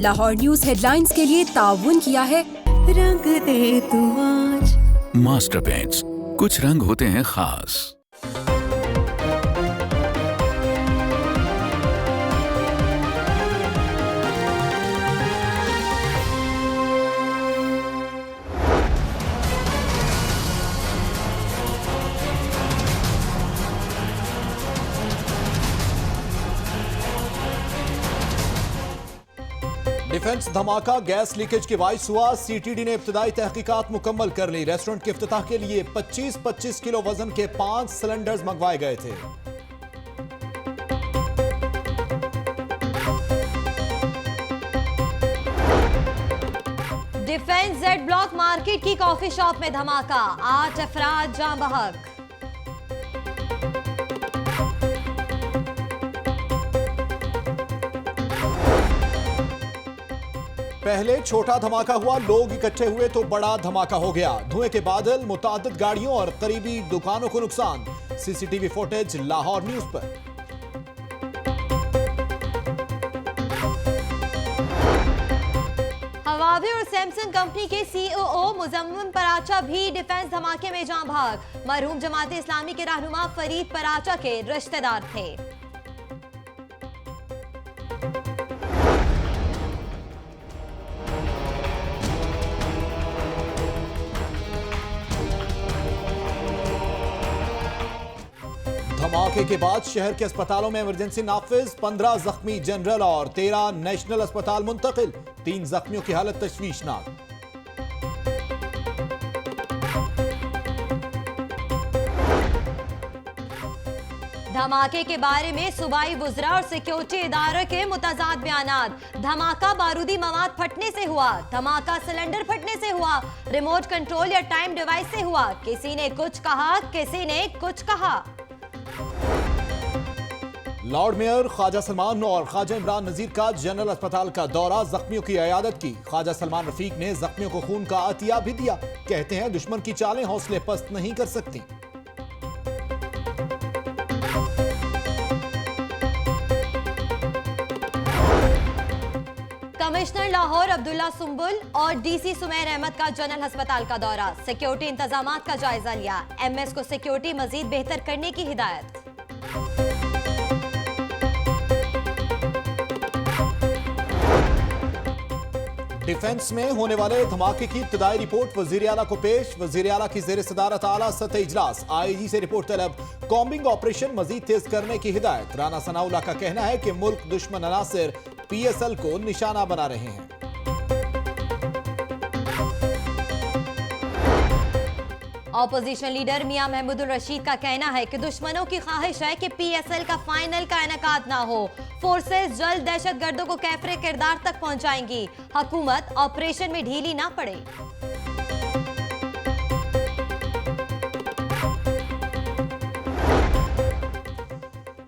Lahore news headlines के लिए ताउन किया है रंग दे तू आज। मास्टर पेंट्स, कुछ रंग होते हैं खास। डिफेंस धमाका, गैस लीकेज के बाइस हुआ। सीटीडी ने इब्तिदाई तहकीकात मुकम्मल कर ली। रेस्टोरेंट के इफ्तिताह के लिए 25-25 किलो वजन के 5 सिलेंडर्स मंगवाए गए थे। डिफेंस जेड ब्लॉक मार्केट की कॉफी शॉप में धमाका, 8 अफराद जाँ बहक। पहले छोटा धमाका हुआ, लोग इकट्ठे हुए तो बड़ा धमाका हो गया। धुएं के बादल, मुताद्दिद गाड़ियों और करीबी दुकानों को नुकसान। सीसीटीवी फुटेज लाहौर न्यूज पर। हवावी और सैमसंग कंपनी के सीईओ मुजम्मिल पराचा भी डिफेंस धमाके में जाँ बहक। मरहूम जमात इस्लामी के रहनुमा फरीद पराचा के रिश्तेदार थे। धमाके के बाद शहर के अस्पतालों में इमरजेंसी नाफिज, 15 जख्मी जनरल और 13 नेशनल अस्पताल मुंतकिल। 3 जख्मियों की हालत तशवीशनाक। धमाके के बारे में सूबाई वुज़रा और सिक्योरिटी इदारे के मुतज़ाद बयानात। धमाका बारूदी मवाद फटने से हुआ, धमाका सिलेंडर फटने से हुआ, रिमोट कंट्रोल या टाइम डिवाइस से हुआ। किसी ने कुछ कहा, किसी ने कुछ कहा। लॉर्ड मेयर ख्वाजा सलमान और ख्वाजा इमरान नजीर का जनरल अस्पताल का दौरा, जख्मियों की इयादत की। ख्वाजा सलमान रफीक ने जख्मियों को खून का अतिया भी दिया। कहते हैं दुश्मन की चालें हौसले पस्त नहीं कर सकती। कमिश्नर लाहौर अब्दुल्ला सुंबुल और डीसी सुमैर अहमद का जनरल अस्पताल का दौरा, सिक्योरिटी इंतजामात का जायजा लिया। एमएस को सिक्योरिटी मजीद बेहतर करने की हिदायत। डिफेंस में होने वाले धमाके की इब्तिदाई रिपोर्ट वजीर आला को पेश। वजीर आला की ज़ेर सदारत आला सतह इजलास। आईजी से रिपोर्ट तलब, कॉम्बिंग ऑपरेशन मजीद तेज करने की हिदायत। राना सनाउल्लाह का कहना है कि मुल्क दुश्मन अनासिर पीएसएल को निशाना बना रहे हैं। ऑपोजिशन लीडर मियां महमूदुर रशीद का कहना है कि दुश्मनों की ख्वाहिश है कि पीएसएल का फाइनल का इनेकाद ना हो। फोर्सेस जल्द दहशतगर्दों को कैफरे किरदार तक पहुंचाएंगी। हुकूमत ऑपरेशन में ढीली ना पड़े।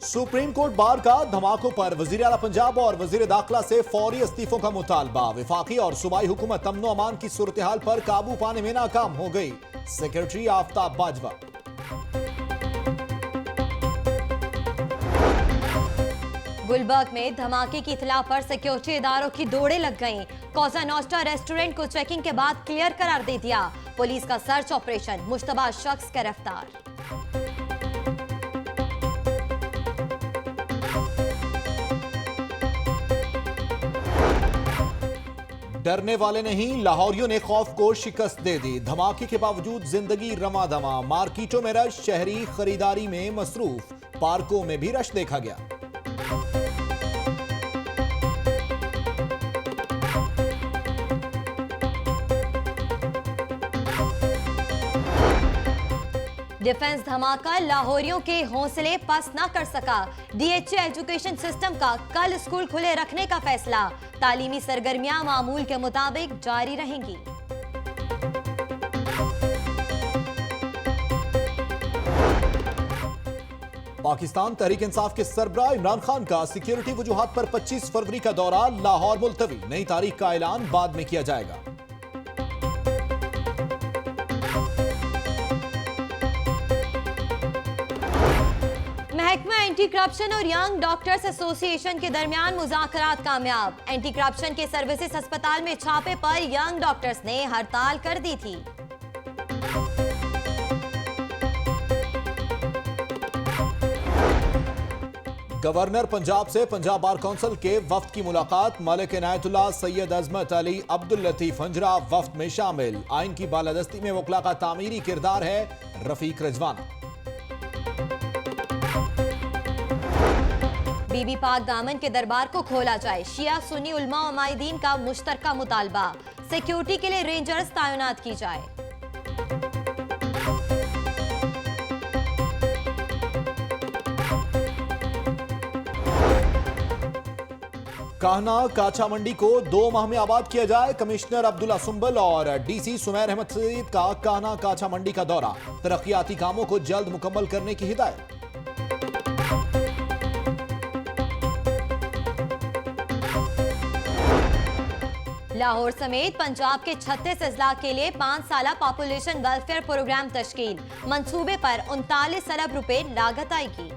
सुप्रीम कोर्ट बार का धमाकों पर वजीर आला पंजाब और वजीर दाखिला से फौरी इस्तीफों का मुतालबा। विफाकी और सूबाई हुकूमत अमन अमान की सूरत हाल पर काबू पाने में नाकाम हो गई। सेक्रेटरी आफ्ताब बाजवा। गुलबर्ग में धमाके की इत्तला पर सिक्योरिटी इदारों की दौड़ें लग गईं। कोसा नोस्टा रेस्टोरेंट को चेकिंग के बाद क्लियर करार दे दिया। पुलिस का सर्च ऑपरेशन, मुश्तबा शख्स गिरफ्तार। डरने वाले नहीं, लाहौरियों ने खौफ को शिकस्त दे दी। धमाके के बावजूद जिंदगी रमा दमा। मार्केटों में रश, शहरी खरीदारी में मसरूफ। पार्कों में भी रश देखा गया। डिफेंस धमाका लाहौरियों के हौसले पस्त न कर सका। डीएचए एजुकेशन सिस्टम का कल स्कूल खुले रखने का फैसला। तालीमी सरगर्मियां मामूल के मुताबिक जारी रहेंगी। पाकिस्तान तहरीक इंसाफ के सरबराह इमरान खान का सिक्योरिटी वजूहात पर 25 फरवरी का दौरा, लाहौर मुलतवी। नई तारीख का ऐलान बाद में किया जाएगा। महकमा एंटी करप्शन और यंग डॉक्टर्स एसोसिएशन के दरमियान मुज़ाकरात कामयाब। एंटी करप्शन के सर्विसेज अस्पताल में छापे पर यंग डॉक्टर्स ने हड़ताल कर दी थी। गवर्नर पंजाब से पंजाब बार काउंसिल के वफ्द की मुलाकात। मलिक इनायतुल्लाह, सैयद अजमत अली, अब्दुल लतीफ हंजरा वफ्द में शामिल। आइन की बालादस्ती में वकला का तामीरी किरदार है, रफीक रजवाना। बीबी पाक दामन के दरबार को खोला जाए, शिया सुन्नी उलमा और माहिदीन का मुश्तरका मुतालबा। सिक्योरिटी के लिए रेंजर्स तैनात की जाए। काहना काछा मंडी को 2 माह में आबाद किया जाए। कमिश्नर अब्दुल्ला सुंबल और डीसी सुमैर अहमद सईद का काहना काछा मंडी का दौरा। तरक्याती कामों को जल्द मुकम्मल करने की हिदायत। लाहौर समेत पंजाब के 36 अजला के लिए 5 साला पॉपुलेशन वेलफेयर प्रोग्राम तश्कील। मंसूबे पर 39 अरब रुपए लागत आएगी।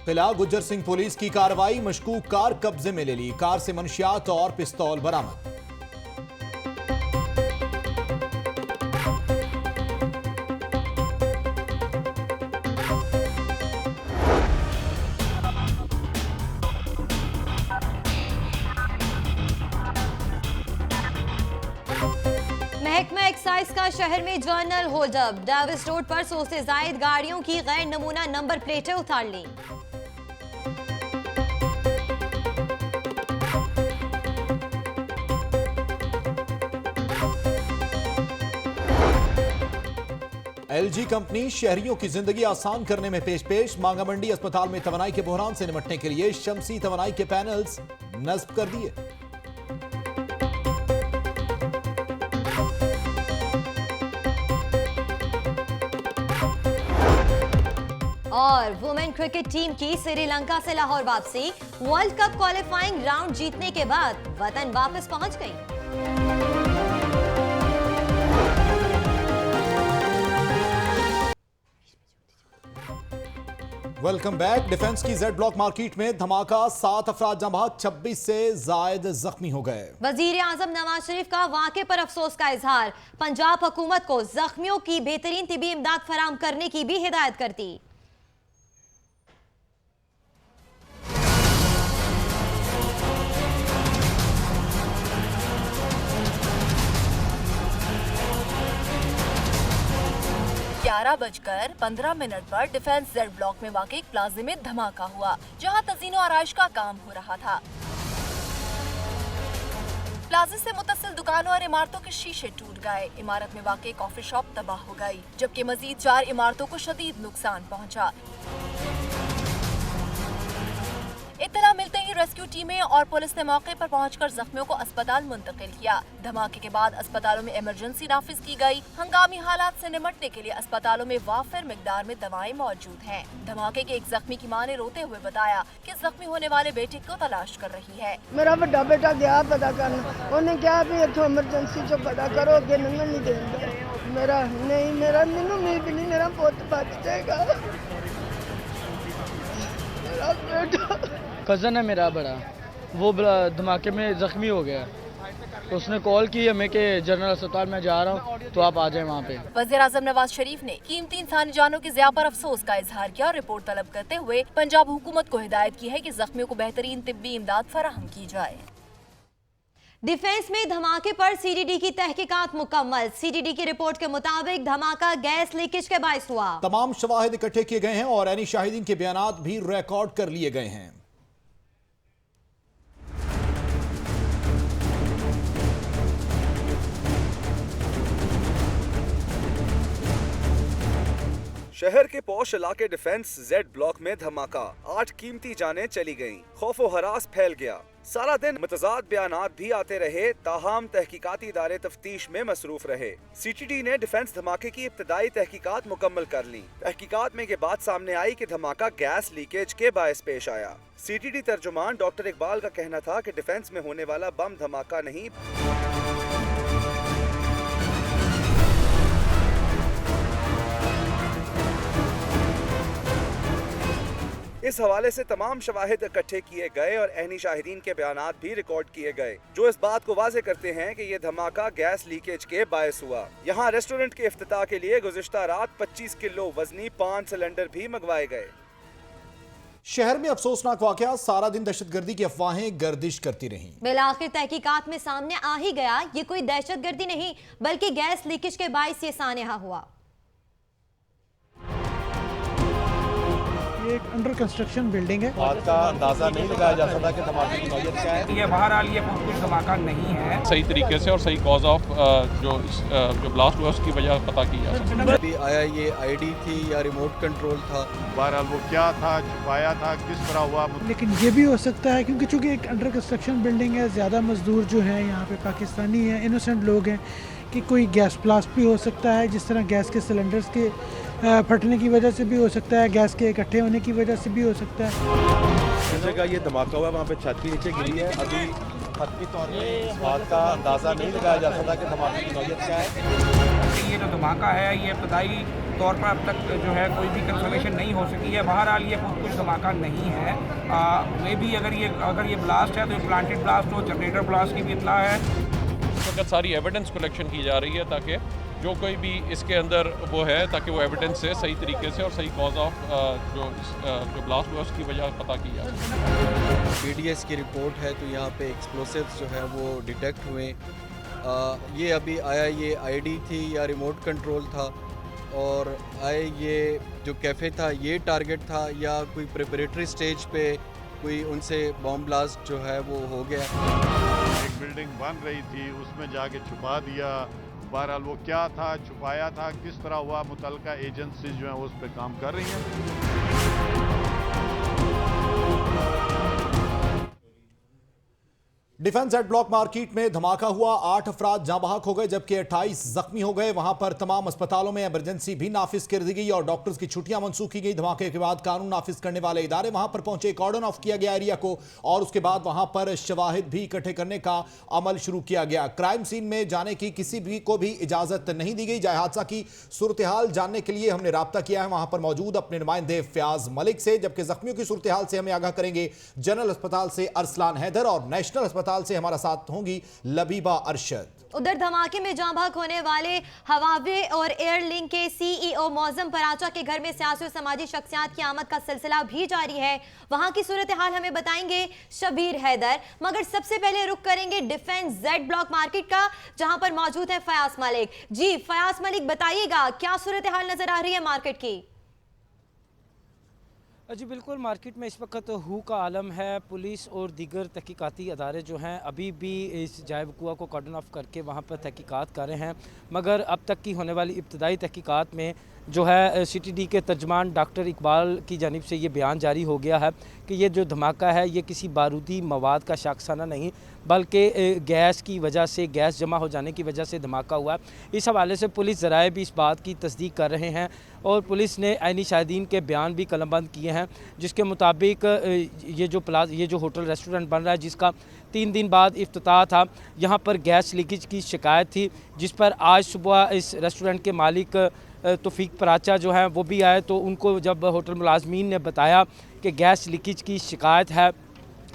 किला गुज्जर सिंह पुलिस की कार्रवाई। मशकूक कार कब्जे में ले ली। कार से मंशियात और पिस्तौल बरामद। महकमा एक्साइज का शहर में जर्नल होल्डअप। डेविस रोड पर 100 से जायद गाड़ियों की गैर नमूना नंबर प्लेटें उतार ली। एलजी कंपनी शहरियों की जिंदगी आसान करने में पेश। मांगा मंडी अस्पताल में तवानाई के बहरान से निपटने के लिए शमसी तवानाई के पैनल्स नस्ब कर दिए। और वुमेन क्रिकेट टीम की श्रीलंका से लाहौर वापसी। वर्ल्ड कप क्वालिफाइंग राउंड जीतने के बाद वतन वापस पहुंच गई। Welcome back. डिफेंस की जेड ब्लॉक मार्केट में धमाका। 7 अफराद जमात, 26 से जायद जख्मी हो गए। वजीर आजम नवाज शरीफ का वाक़े पर अफसोस का इजहार। पंजाब हुकूमत को जख्मियों की बेहतरीन तिबी इमदाद फराहम करने की भी हिदायत कर दी। ग्यारह बजकर 15 मिनट पर डिफेंस जेड ब्लॉक में वाक़ई प्लाजे में धमाका हुआ, जहां तज़ीनो आराइश का काम हो रहा था। प्लाजे से मुत्तसिल दुकानों और इमारतों के शीशे टूट गए। इमारत में वाक़ई कॉफी शॉप तबाह हो गई, जबकि मजीद 4 इमारतों को शदीद नुकसान पहुंचा। इत्तला मिलते ही रेस्क्यू टीमें और पुलिस ने मौके पर पहुंचकर जख्मियों को अस्पताल मुंतकिल किया। धमाके के बाद अस्पतालों में इमरजेंसी नाफिज की गई। हंगामी हालात से निपटने के लिए अस्पतालों में वाफिर मिकदार में दवाएं मौजूद हैं। धमाके के एक जख्मी की मां ने रोते हुए बताया कि जख्मी होने वाले बेटे को तलाश कर रही है। मेरा बड़ा बेटा गया पता करना, उन्हें क्या भी इतो इमरजेंसी चो पता करो, अगे नहीं देंगे। मेरा मैनू उम्मीद नहीं, मेरा पुत बच जाएगा। मेरा बेटा कज़न है मेरा बड़ा, वो धमाके में ज़ख्मी हो गया। तो उसने कॉल की हमें कि जनरल अस्पताल में जा रहा हूँ, तो आप आ जाएं वहाँ पे। वज़ीर आज़म नवाज शरीफ ने कीमती इंसानी जानों की ज़िया पर अफसोस का इजहार किया और रिपोर्ट तलब करते हुए पंजाब हुकूमत को हिदायत की है कि जख्मियों को बेहतरीन तिब्बी इमदाद फराहम की जाए। डिफेंस में धमाके पर सीडीडी की तहकीकात मुकम्मल। सीडीडी की रिपोर्ट के मुताबिक धमाका गैस लीकेज के बायस हुआ। तमाम शवाहिद इकट्ठे किए गए हैं और ऐनी शाहिदीन के बयानात भी रिकॉर्ड कर लिए गए हैं। शहर के पौश इलाके डिफेंस जेड ब्लॉक में धमाका। 8 कीमती जानें चली गईं। खौफो हरास फैल गया। सारा दिन मुतजाद बयानात भी आते रहे, ताहम तहकीकाती इदारे तफ्तीश में मसरूफ रहे। सीटीडी ने डिफेंस धमाके की इब्तदाई तहकीकात मुकम्मल कर ली। तहकीकात में ये बात सामने आई कि धमाका गैस लीकेज के बायस पेश आया। सीटीडी तर्जुमान डॉक्टर इकबाल का कहना था कि डिफेंस में होने वाला बम धमाका नहीं इस हवाले से तमाम शवाहिद इकट्ठे किए गए और अहनी शाहिदीन के बयानात भी रिकॉर्ड किए गए, जो इस बात को वाज़े करते हैं कि ये धमाका गैस लीकेज के बायस हुआ। यहाँ रेस्टोरेंट के इफ्तिताह के लिए गुज़िश्ता रात 25 किलो वजनी 5 सिलेंडर भी मंगवाए गए। शहर में अफसोसनाक वाकया, सारा दिन दहशतगर्दी की अफवाहें गर्दिश करती रहीं। बिलाखिर तहकीकात में सामने आ ही गया, ये कोई दहशतगर्दी नहीं बल्कि गैस लीकेज के बाइस ये सानेहा हुआ। ये एक अंडर कंस्ट्रक्शन बिल्डिंग है। बात का अंदाजा नहीं लगाया जा सकता कि धमाके की नौयत क्या है। ये बहरहाल ये कुछ धमाका नहीं है। सही तरीके से और सही कॉज ऑफ जो ब्लास्ट हुआ उसकी वजह पता की जा सकती है। अभी आया ये आईडी थी या रिमोट कंट्रोल था, बहरहाल वो क्या था, छुपाया था, किस तरह हुआ। लेकिन ये भी हो सकता है क्योंकि चूंकि एक अंडर कंस्ट्रक्शन बिल्डिंग है, ज़्यादा मजदूर जो हैं यहाँ पे पाकिस्तानी हैं, इनोसेंट लोग हैं, कि कोई गैस ब्लास्ट भी हो सकता है, जिस तरह गैस के सिलेंडर्स के फटने की वजह से भी हो सकता है, गैस के इकट्ठे होने की वजह से भी हो सकता है। जिस जगह ये धमाका हुआ वहाँ पे छत के नीचे गिरी है। अभी हकीकी तौर पे इस बात का अंदाजा नहीं लगाया जा सकता कि धमाके की नौयत क्या है। ये जो धमाका है ये इब्तदाई तौर पर अब तक जो है कोई भी कंफर्मेशन नहीं हो सकी है। बहरहाल ये कुछ धमाका नहीं है। मे भी अगर ये ब्लास्ट है तो ये प्लांटेड ब्लास्ट हो, जनरेटर ब्लास्ट की भी इतला है। अगर सारी एविडेंस कलेक्शन की जा रही है ताकि जो कोई भी इसके अंदर वो है, ताकि वो एविडेंस से सही तरीके से और सही कॉज ऑफ जो ब्लास्ट हुआ उसकी वजह पता की जा सके। पीडीएस की रिपोर्ट है तो यहाँ पे एक्सप्लोसिव्स जो है वो डिटेक्ट हुए। ये अभी आया ये आईडी थी या रिमोट कंट्रोल था, और आए ये जो कैफ़े था ये टारगेट था या कोई प्रिपरेटरी स्टेज पे कोई उनसे बॉम्ब ब्लास्ट जो है वो हो गया। एक बिल्डिंग बन रही थी उसमें जाके छुपा दिया। बहरहाल वो क्या था, छुपाया था, किस तरह हुआ, मुतल्लिका एजेंसी जो है उस पर काम कर रही हैं। डिफेंस जेड ब्लॉक मार्केट में धमाका हुआ, 8 अफराद जाँ बहक हो गए जबकि 28 जख्मी हो गए। वहां पर तमाम अस्पतालों में इमरजेंसी भी नाफिज कर दी गई और डॉक्टर्स की छुट्टियां मनसूख की गई। धमाके के बाद कानून नाफिज करने वाले इदारे वहां पर पहुंचे, कॉर्डन ऑफ किया गया एरिया को और उसके बाद वहां पर शवाहिद भी इकट्ठे करने का अमल शुरू किया गया। क्राइम सीन में जाने की किसी भी को भी इजाजत नहीं दी गई। जाए हादसा की सूरत हाल जानने के लिए हमने राब्ता किया है वहां पर मौजूद अपने नुमाइंदे फयाज मलिक से, जबकि जख्मियों की सूरत हाल से हमें आगाह करेंगे जनरल अस्पताल से अरसलान हैदर और नेशनल अस्पताल से हमारा साथ होंगी लबीबा अरशद। उधर धमाके में जाँ बहक होने वाले हवावे और एयरलिंक के सीईओ मौजम पराचा के घर में सियासी और समाजी शख्सियात की आमद का सिलसिला भी जारी है। वहां की सूरत हाल हमें बताएंगे शबीर हैदर, मगर सबसे पहले रुख करेंगे डिफेंस जेड ब्लॉक मार्केट का जहां पर मौजूद है फयाज मलिक। जी फयाज मलिक, बताइएगा क्या सूरत हाल नजर आ रही है मार्केट की? जी बिल्कुल, मार्केट में इस वक्त हू का आलम है। पुलिस और दीगर तहकीकाती अदारे जो हैं अभी भी इस जाए वक़ुआ को कॉर्डन ऑफ करके वहाँ पर तहकीकात कर रहे हैं, मगर अब तक की होने वाली इब्तदाई तहकीकात में जो है CTD के तर्जमान डॉक्टर इकबाल की जानिब से ये बयान जारी हो गया है कि ये जो धमाका है ये किसी बारूदी मवाद का शाखसाना नहीं बल्कि गैस की वजह से, गैस जमा हो जाने की वजह से धमाका हुआ। इस हवाले से पुलिस ज़राए भी इस बात की तस्दीक कर रहे हैं और पुलिस ने ऐनी शाहिदीन के बयान भी कलमबंद किए हैं, जिसके मुताबिक ये जो होटल रेस्टोरेंट बन रहा है जिसका 3 दिन बाद इफ्तिताह था, यहाँ पर गैस लीकेज की शिकायत थी, जिस पर आज सुबह इस रेस्टोरेंट के मालिक तौफीक पराचा जो हैं वो भी आए, तो उनको जब होटल मुलाजमीन ने बताया कि गैस लीकेज की शिकायत है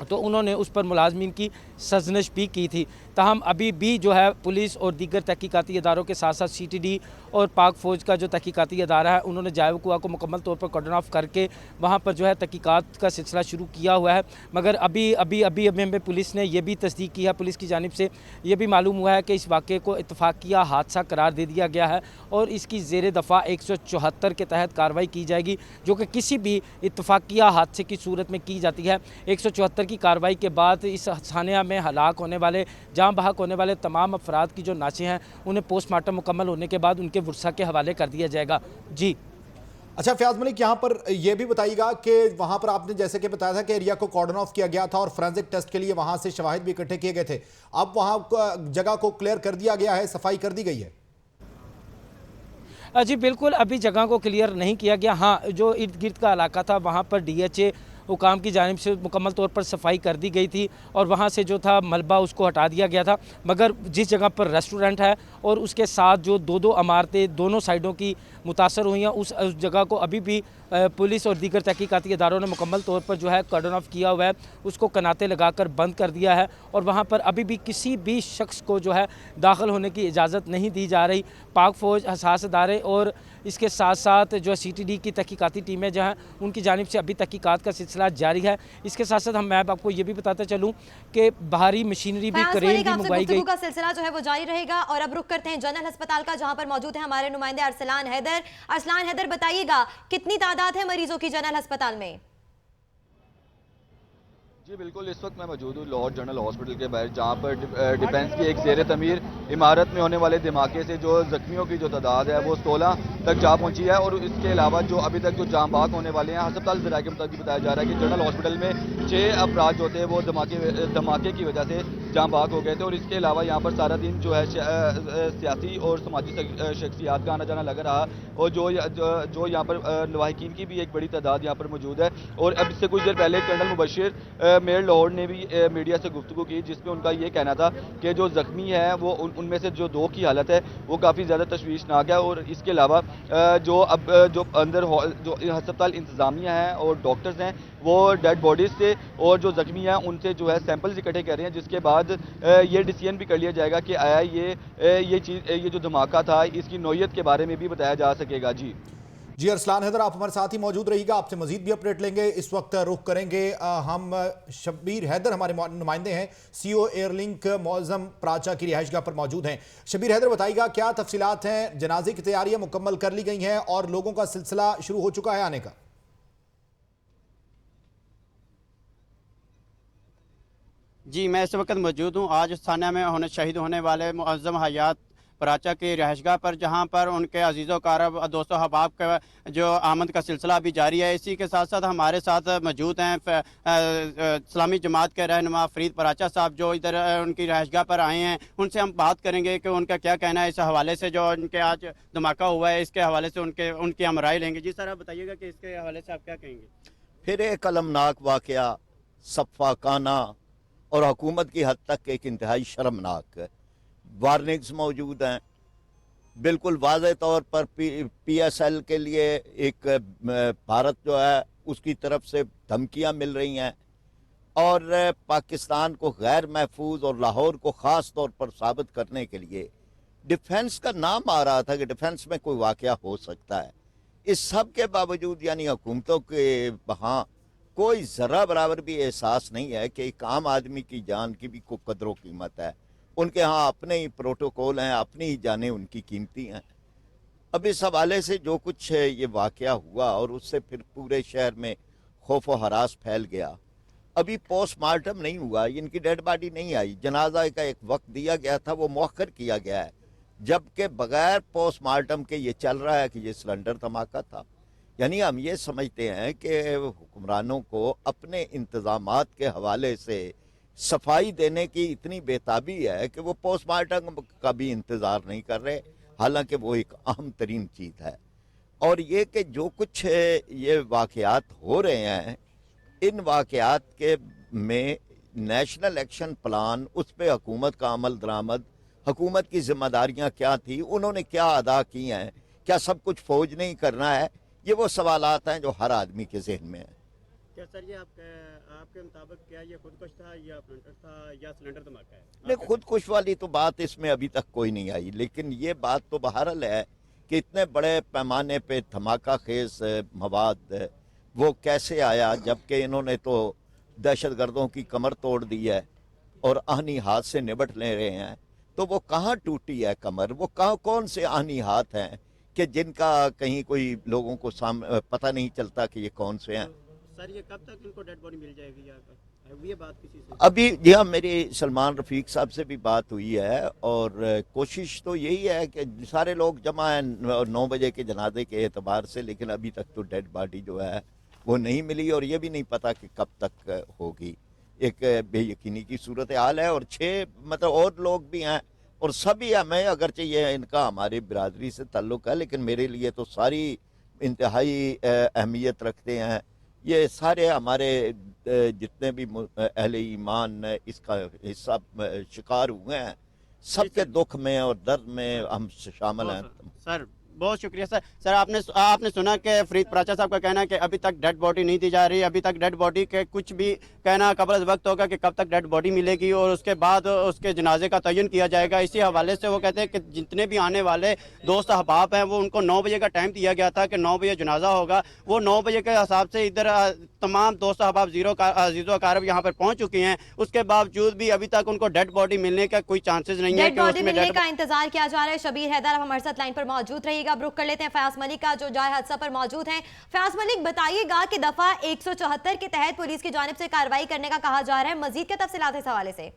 तो उन्होंने उस पर मुलाजमीन की सजनिश भी की थी। ताहम अभी भी जो है पुलिस और दीगर तहकीकाती इदारों के साथ साथ CTD और पाक फ़ौज का जो तहकीकाती अदारा है उन्होंने जाए वक़ुआ को मुकम्मल तौर पर कॉर्डन ऑफ करके वहाँ पर जो है तहकीकात का सिलसिला शुरू किया हुआ है। मगर अभी हमें पुलिस ने यह भी तस्दीक की है, पुलिस की जानिब से ये भी मालूम हुआ है कि इस वाक़े को इत्तफाकिया हादसा करार दे दिया गया है और इसकी ज़ेर दफ़ा 174 के तहत कार्रवाई की जाएगी, जो कि किसी भी इत्तफाकिया हादसे की सूरत में की जाती है। 174 की कार्रवाई के बाद इस हादसा में हलाक होने वाले, जाँ बहक होने वाले तमाम अफराद की जो नाचे हैं उन्हें पोस्टमार्टम मुकम्मल होने के बाद उनके वर्सा के हवाले कर दिया जाएगा। जी अच्छा फयाज मलिक, यहाँ पर यह भी बताइएगा कि वहाँ पर आपने जैसे कि बताया था कि एरिया को कॉर्डन ऑफ किया गया था और फोरेंसिक टेस्ट के लिए वहाँ से शवाहिद भी इकट्ठे किए गए थे, अब वहाँ जगह को क्लियर कर दिया गया है, सफाई कर दी गई है? जी बिल्कुल, अभी जगह को क्लियर नहीं किया गया। हाँ, जो इर्द गिर्द का इलाका था वहाँ पर DHA हुकाम की जानिब से मुकम्मल तौर पर सफाई कर दी गई थी और वहाँ से जो था मलबा उसको हटा दिया गया था। मगर जिस जगह पर रेस्टोरेंट है और उसके साथ जो दो इमारतें दोनों साइडों की मुतासर हुई हैं, उस जगह को अभी भी पुलिस और दीगर तहकीकाती इदारों ने मुकम्मल तौर पर जो है कॉर्डन ऑफ किया हुआ है, उसको कनाते लगाकर बंद कर दिया है और वहाँ पर अभी भी किसी भी शख्स को जो है दाखिल होने की इजाज़त नहीं दी जा रही। पाक फ़ौज, हसास इदारे और इसके साथ साथ जो CTD की तहकीकाती टीमें जो हैं उनकी जानिब से अभी तहकीकात का सिलसिला जारी है। इसके साथ साथ मैं आपको ये भी बताता चलूँ कि भारी मशीनरी भी, क्रेन भी मंगवाई गई। का सिलसिला जो है वो जारी रहेगा और अब रुख करते हैं जनरल अस्पताल का, जहां पर मौजूद है हमारे नुमाइंदे अरसलान हैदर। अरसलान हैदर, बताइएगा कितनी तादाद है मरीजों की जनरल अस्पताल में? जी बिल्कुल, इस वक्त मैं मौजूद हूँ लाहौर जनरल हॉस्पिटल के बाहर, जहाँ पर डिफेंस की एक ज़ेर तमीर इमारत में होने वाले धमाके से जो जख्मियों की जो तादाद है वो 16 तक जा पहुँची है। और इसके अलावा जो अभी तक जो जाम बाग होने वाले हैं, अस्पताल ज़राए के मुताबिक बताया जा रहा है कि जनरल हॉस्पिटल में 6 अफराद जो थे वो धमाके की वजह से जाम बाग हो गए थे। और इसके अलावा यहाँ पर सारा दिन जो है सियासी और समाजी शख्सियात का आना जाना लगा रहा और जो यहाँ पर लवाहिकीन की भी एक बड़ी तादाद यहाँ पर मौजूद है। और अब इससे कुछ देर पहले कर्नल मुबशिर मेयर लाहौर ने भी मीडिया से गुफ्तगू की, जिसमें उनका ये कहना था कि जो जख्मी है वो उनमें से जो 2 की हालत है वो काफ़ी ज़्यादा तशवीशनाक है। और इसके अलावा जो अंदर जो अस्पताल इंतज़ामिया है और डॉक्टर्स हैं वो डेड बॉडीज़ से और जो जख्मी हैं उनसे जो है सैंपल्स इकट्ठे कर रहे हैं, जिसके बाद ये डिसीजन भी कर लिया जाएगा कि आया ये जो धमाका था इसकी नौयत के बारे में भी बताया जा सकेगा। जी अरसलान हैदर, आप हमारे साथ ही मौजूद रहिएगा, आपसे मजीद भी अपडेट लेंगे। इस वक्त रुख करेंगे हम शब्बीर हैदर, हमारे नुमाइंदे हैं CO एयरलिंक मौज़म प्राचा की रिहाइशगाह पर मौजूद हैं। शब्बीर हैदर, बताइएगा क्या तफसीलात हैं? जनाजे की तैयारियां मुकम्मल कर ली गई हैं और लोगों का सिलसिला शुरू हो चुका है आने का? जी, मैं इस वक्त मौजूद हूँ आज थाना में शहीद होने वाले मुअज़्ज़म हयात प्राचा की रिहाइशगाह पर, जहाँ पर उनके अजीज़ो कारब दोस्तों हबाब का जो आमद का सिलसिला भी जारी है। इसी के साथ साथ हमारे साथ मौजूद हैं इस्लामी जमात के रहनुमा फरीद प्राचा साहब, जो इधर उनकी रिहाइशगाह पर आए हैं। उनसे हम बात करेंगे कि उनका क्या कहना है इस हवाले से, जो उनके आज धमाका हुआ है इसके हवाले से उनकी हम राय लेंगे। जी सर, आप बताइएगा कि इसके हवाले से आप क्या कहेंगे? फिर एक अलमनाक वाक़या, सफ़ाकाना और हुकूमत की हद तक एक इंतहाई शर्मनाक वार्निंग्स मौजूद हैं। बिल्कुल वाज़े तौर पर PSL के लिए एक भारत जो है उसकी तरफ से धमकियां मिल रही हैं और पाकिस्तान को गैर महफूज और लाहौर को ख़ास तौर पर साबित करने के लिए डिफेंस का नाम आ रहा था कि डिफेंस में कोई वाक़या हो सकता है। इस सब के बावजूद यानी हुकूमतों के वहाँ कोई ज़रा बराबर भी एहसास नहीं है कि एक आम आदमी की जान की भी कोई कदर कीमत है। उनके यहाँ अपने ही प्रोटोकॉल हैं, अपनी ही जानें उनकी कीमती हैं। अब इस हवाले से जो कुछ ये वाक़या हुआ और उससे फिर पूरे शहर में खौफ व हरास फैल गया। अभी पोस्टमार्टम नहीं हुआ, इनकी डेड बॉडी नहीं आई, जनाजा का एक वक्त दिया गया था वो मौखर किया गया है, जबकि बगैर पोस्टमार्टम के ये चल रहा है कि ये सिलेंडर धमाका था। यानी हम ये समझते हैं कि हुक्मरानों को अपने इंतज़ामात के हवाले से सफाई देने की इतनी बेताबी है कि वो पोस्टमार्टम का भी इंतज़ार नहीं कर रहे, हालांकि वो एक अहम तरीन चीज़ है। और ये कि जो कुछ ये वाक़यात हो रहे हैं, इन वाक़यात के में नेशनल एक्शन प्लान, उस पर हुकूमत का अमल दरामद, हुकूमत की जिम्मेदारियाँ क्या थी, उन्होंने क्या अदा की हैं, क्या सब कुछ फ़ौज नहीं करना है, ये वो सवालात हैं जो हर आदमी के जहन में हैं। क्या सर ये आपके मुताबिक क्या ये खुदकुश था या प्लांटर था या सिलेंडर धमाका है? नहीं, खुदकुश वाली तो बात इसमें अभी तक कोई नहीं आई, लेकिन ये बात तो बहरहाल है कि इतने बड़े पैमाने पे धमाका खेज मवाद वो कैसे आया, जबकि इन्होंने तो दहशतगर्दों की कमर तोड़ दी है और आहनी हाथ से निपट ले रहे हैं। तो वो कहाँ टूटी है कमर, वो कौन से आहनी हाथ हैं कि जिनका कहीं कोई लोगों को पता नहीं चलता कि ये कौन से हैं। सर ये कब तक इनको डेड बॉडी मिल जाएगी ये बात किसी से? अभी जी हाँ, मेरी सलमान रफ़ीक साहब से भी बात हुई है और कोशिश तो यही है कि सारे लोग जमा हैं 9 बजे के जनाजे के एतबार से, लेकिन अभी तक तो डेड बॉडी जो है वो नहीं मिली और ये भी नहीं पता कि कब तक होगी। एक बेयकीनी की सूरत हाल है और 6 मतलब और लोग भी हैं और सभी हमें, अगरचे ये इनका हमारी बिरादरी से ताल्लुक़ है, लेकिन मेरे लिए तो सारी इंतहाई अहमियत रखते हैं ये सारे हमारे जितने भी अहले ईमान इसका हिस्सा शिकार हुए हैं, सबके दुख में और दर्द में हम शामिल हैं। सर बहुत शुक्रिया सर। सर आपने सुना कि फरीद पराचा साहब का कहना है कि अभी तक डेड बॉडी नहीं दी जा रही, अभी तक डेड बॉडी के कुछ भी कहना कबल वक्त होगा कि कब तक डेड बॉडी मिलेगी और उसके बाद उसके जनाजे का तयन किया जाएगा। इसी हवाले से वो कहते हैं कि जितने भी आने वाले दोस्त अहबाब हैं वो उनको 9 बजे का टाइम दिया गया था कि 9 बजे जनाजा होगा। वो 9 बजे के हिसाब से इधर तमाम दोस्त अहबाब अजीज़ो अकारब यहाँ पर पहुँच चुके हैं। उसके बावजूद भी अभी तक उनको डेड बॉडी मिलने का कोई चांसेस नहीं है। डेड बॉडी मिलने का इंतजार किया जा रहा है। शबीर हैदर अब हमारे साथ लाइन पर मौजूद रहिएगा। रुक कर लेते हैं फयाज मलिक का जो जाए हादसा पर मौजूद हैं। फयाज मलिक बताइएगा कि दफा 174 के तहत पुलिस की जानिब से कार्रवाई करने का कहा जा रहा है, मजीद क्या तफसीलात इस हवाले से?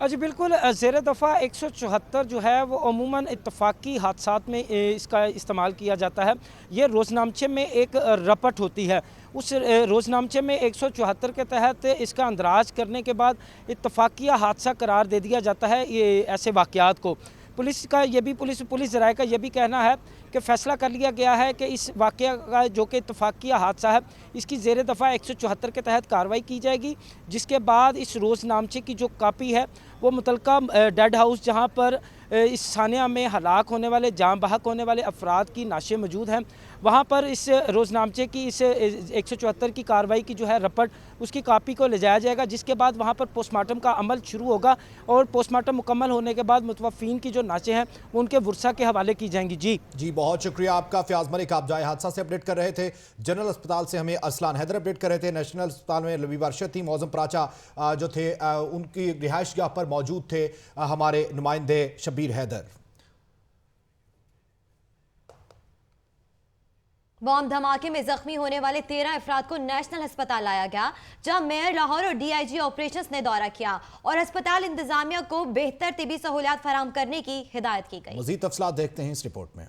जी बिल्कुल, ज़ेर दफ़ा 174 जो है वो अमूमन इत्तफाकी हादसात में इसका इस्तेमाल किया जाता है। ये रोज़नामचे में एक रपट होती है, उस रोज़नामचे में 174 के तहत इसका अंदराज करने के बाद इत्तफाकिया हादसा करार दे दिया जाता है ये ऐसे वाक़यात को। पुलिस का ये भी पुलिस ज़राए का ये भी कहना है कि फ़ैसला कर लिया गया है कि इस वाक़या का जो कि इत्तफाकिया हादसा है इसकी ज़ेर दफ़ा 174 के तहत कार्रवाई की जाएगी, जिसके बाद इस रोज़नामचे की जो कापी है वो मुतलका डेड हाउस जहाँ पर इस सानिया में हलाक होने वाले जाम बहक होने वाले अफराद की नाशे मौजूद हैं, वहाँ पर इस रोज़नामचे की इस 174 की कार्रवाई की जो है रपट उसकी कापी को ले जाया जाएगा, जिसके बाद वहाँ पर पोस्टमार्टम का अमल शुरू होगा और पोस्टमार्टम मुकम्मल होने के बाद मुतवफ़ीन की जो नाचे हैं वो उनके वर्सा के हवाले की जाएंगी। जी बहुत शुक्रिया आपका फयाज मलिक। आप जाए हादसा से अपडेट कर रहे थे, जनरल अस्पताल से हमें असलान हैदर अपडेट कर रहे थे। नेशनल अस्पताल में लबीब अरशद थी, मौज़म पराचा जो थे उनकी रिहाइश गाह पर मौजूद थे हमारे नुमाइंदे शबीर हैदर। बॉम्ब धमाके में जख्मी होने वाले 13 अफराद को नेशनल अस्पताल लाया गया, जहां मेयर लाहौर और DIG ऑपरेशंस ने दौरा किया और अस्पताल इंतजामिया को बेहतर तिबी सहूलियात फराहम करने की हिदायत की गई। मजीद तफसीलात देखते हैं इस रिपोर्ट में।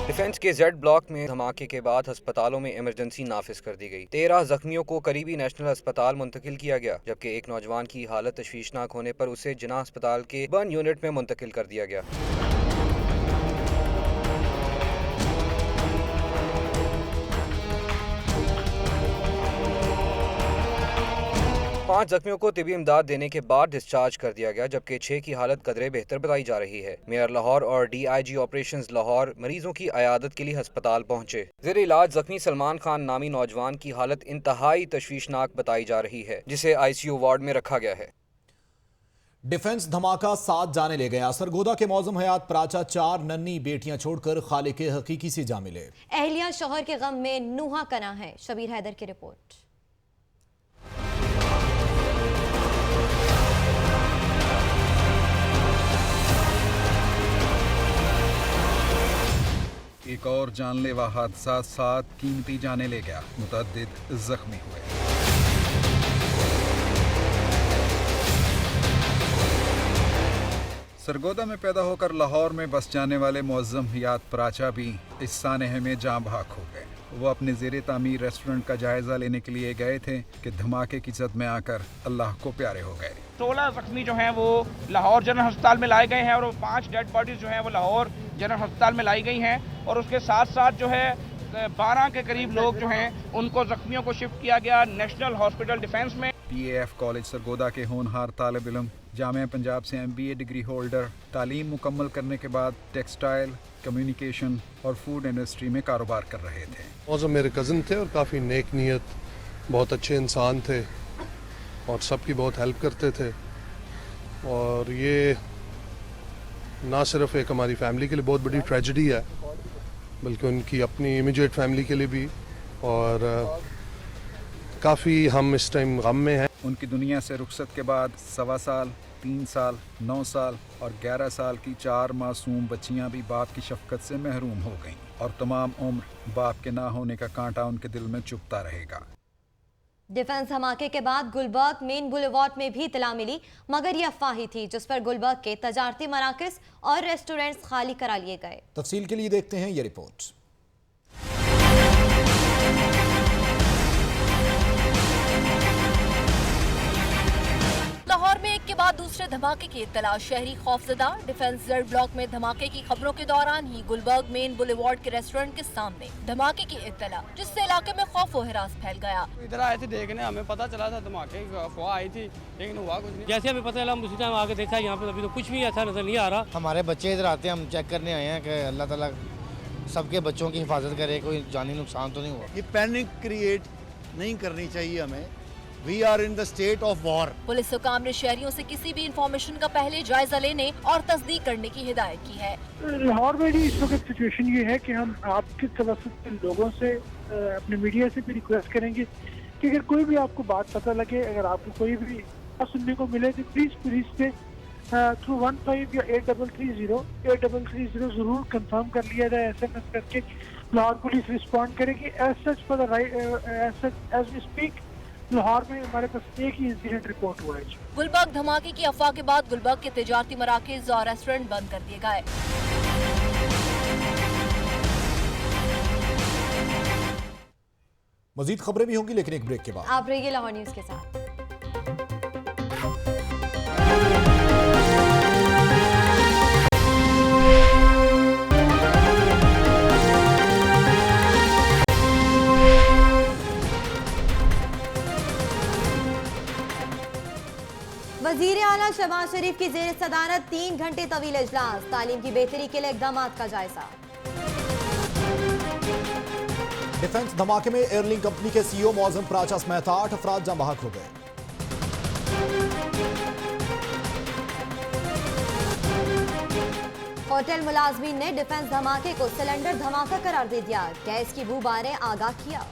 डिफेंस के जेड ब्लॉक में धमाके के बाद अस्पतालों में इमरजेंसी नाफिज कर दी गई। 13 जख्मियों को करीबी नेशनल अस्पताल मुंतकिल किया गया, जबकि एक नौजवान की हालत तशवीशनाक होने पर उसे जिना अस्पताल के बर्न यूनिट में मुंतकिल कर दिया गया। पांच जख्मियों को तिबी इमदाद देने के बाद डिस्चार्ज कर दिया गया, जबकि 6 की हालत कदरे बेहतर बताई जा रही है। मेयर लाहौर और DIG ऑपरेशंस लाहौर मरीजों की अयादत के लिए अस्पताल पहुंचे। ज़ेर इलाज जख्मी सलमान खान नामी नौजवान की हालत इंतहाई तशवीशनाक बताई जा रही है, जिसे ICU वार्ड में रखा गया है। डिफेंस धमाका साथ जाने ले गया। सरगोदा के मौजम हयात पराचा 4 नन्ही बेटियां छोड़कर खालिक हकीकी से जा मिले। अहलिया शोहर के गम में नुहा कना है। शबीर हैदर की रिपोर्ट। एक और जानलेवा हादसा 7 कीमती जाने ले गया, मुतअद्दिद जख्मी हुए। सरगोदा में पैदा होकर लाहौर में बस जाने वाले मुअज्जम हयात पराचा भी इस सानहे में जाँ बहक हो गए। वो अपने ज़ेरे तामीर रेस्टोरेंट का जायजा लेने के लिए गए थे कि धमाके की जद में आकर अल्लाह को प्यारे हो गए। 16 जख्मी जो हैं वो लाहौर जनरल अस्पताल में लाए गए हैं और 5 डेड बॉडीज जो हैं वो लाहौर जनरल अस्पताल में लाई गई हैं और उसके साथ साथ जो है 12 के करीब लोग जो हैं उनको जख्मियों को शिफ्ट किया गया नेशनल हॉस्पिटल डिफेंस में। PAF कॉलेज सरगोदा के होनहार तालिब इल्म जामिया पंजाब से MBA डिग्री होल्डर तालीम मुकम्मल करने के बाद टेक्सटाइल, कम्युनिकेशन और फूड इंडस्ट्री में कारोबार कर रहे थे। मौजम मेरे कज़न थे और काफ़ी नेक नीयत, बहुत अच्छे इंसान थे और सबकी बहुत हेल्प करते थे। और ये ना सिर्फ एक हमारी फैमिली के लिए बहुत बड़ी ट्रेजेडी है, बल्कि उनकी अपनी इमीडिएट फैमिली के लिए भी, और काफ़ी हम इस टाइम गम में हैं। उनकी दुनिया से रुखसत के बाद 1.25 साल, 3 साल, 9 साल और 11 साल की 4 मासूम बच्चियां भी बाप की शफकत से महरूम हो गईं और तमाम उम्र बाप के ना होने का कांटा उनके दिल में चुभता रहेगा। डिफेंस धमाके के बाद गुलबर्ग मेन बुलेवार्ड में भी इतला मिली, मगर यह अफवाह ही थी, जिस पर गुलबर्ग के तजारती मराकज़ और रेस्टोरेंट्स खाली करा लिए गए। तफसील के लिए देखते हैं ये रिपोर्ट। लाहौर में एक दूसरे धमाके की इत्तला, शहरी खौफजदा। डिफेंस जेड ब्लॉक में धमाके की खबरों के दौरान ही गुलबर्ग मेन बुलेवार्ड के रेस्टोरेंट के सामने धमाके की इत्तला, जिससे इलाके में खौफ व हिरास फैल गया। इधर आए थे देखने, हमें पता चला था धमाके की अफवाह आई थी, लेकिन हुआ कुछ नहीं। जैसे हमें पता चला हम उसी टाइम आके देखा, यहाँ पे अभी तो कुछ भी ऐसा नजर नहीं आ रहा। हमारे बच्चे इधर आते हैं, हम चेक करने आए हैं कि अल्लाह ताला सबके बच्चों की हिफाजत करे, कोई जानी नुकसान तो नहीं हुआ। ये पैनिक क्रिएट नहीं करनी चाहिए हमें। We are in the state of war. Police हुकाम ने शहरियों से किसी भी इंफॉर्मेशन का पहले जायजा लेने और तस्दीक करने की हिदायत की है। लाहौर में भी इस वक्त सिचुएशन ये है कि हम आपके तवज्जुह से लोगों से अपने मीडिया से भी रिक्वेस्ट करेंगे कि अगर कोई भी आपको बात पता लगे, अगर आपको कोई भी सुनने को मिले तो प्लीज पुलिस से थ्रू 15 या 8330 जरूर कंफर्म कर लिया जाए। SMS करके लाहौर पुलिस रिस्पॉन्ड करेगी। As such for the right as we speak Lahore में हमारे पास एक ही इंसिडेंट रिपोर्ट हुआ है। गुलबर्ग धमाके की अफवाह के बाद गुलबर्ग के तिजारती मराकज़ और रेस्टोरेंट बंद कर दिए गए। मजीद खबरें भी होंगी, लेकिन एक ब्रेक के बाद। आप रहिए लाहौर न्यूज के साथ। वजीर आला शहबाज शरीफ की जेर सदारत 3 घंटे तवील इजलास, तालीम की बेहतरी के लिए इकदाम का जायजा। डिफेंस धमाके में एयरलिंक कंपनी के CEO मौजम प्राचा समेत 8 अफराद जाँ बहक हो गए। होटल मुलाजमीन ने डिफेंस धमाके को सिलेंडर धमाका करार दे दिया, गैस की बू बारे आगाह किया।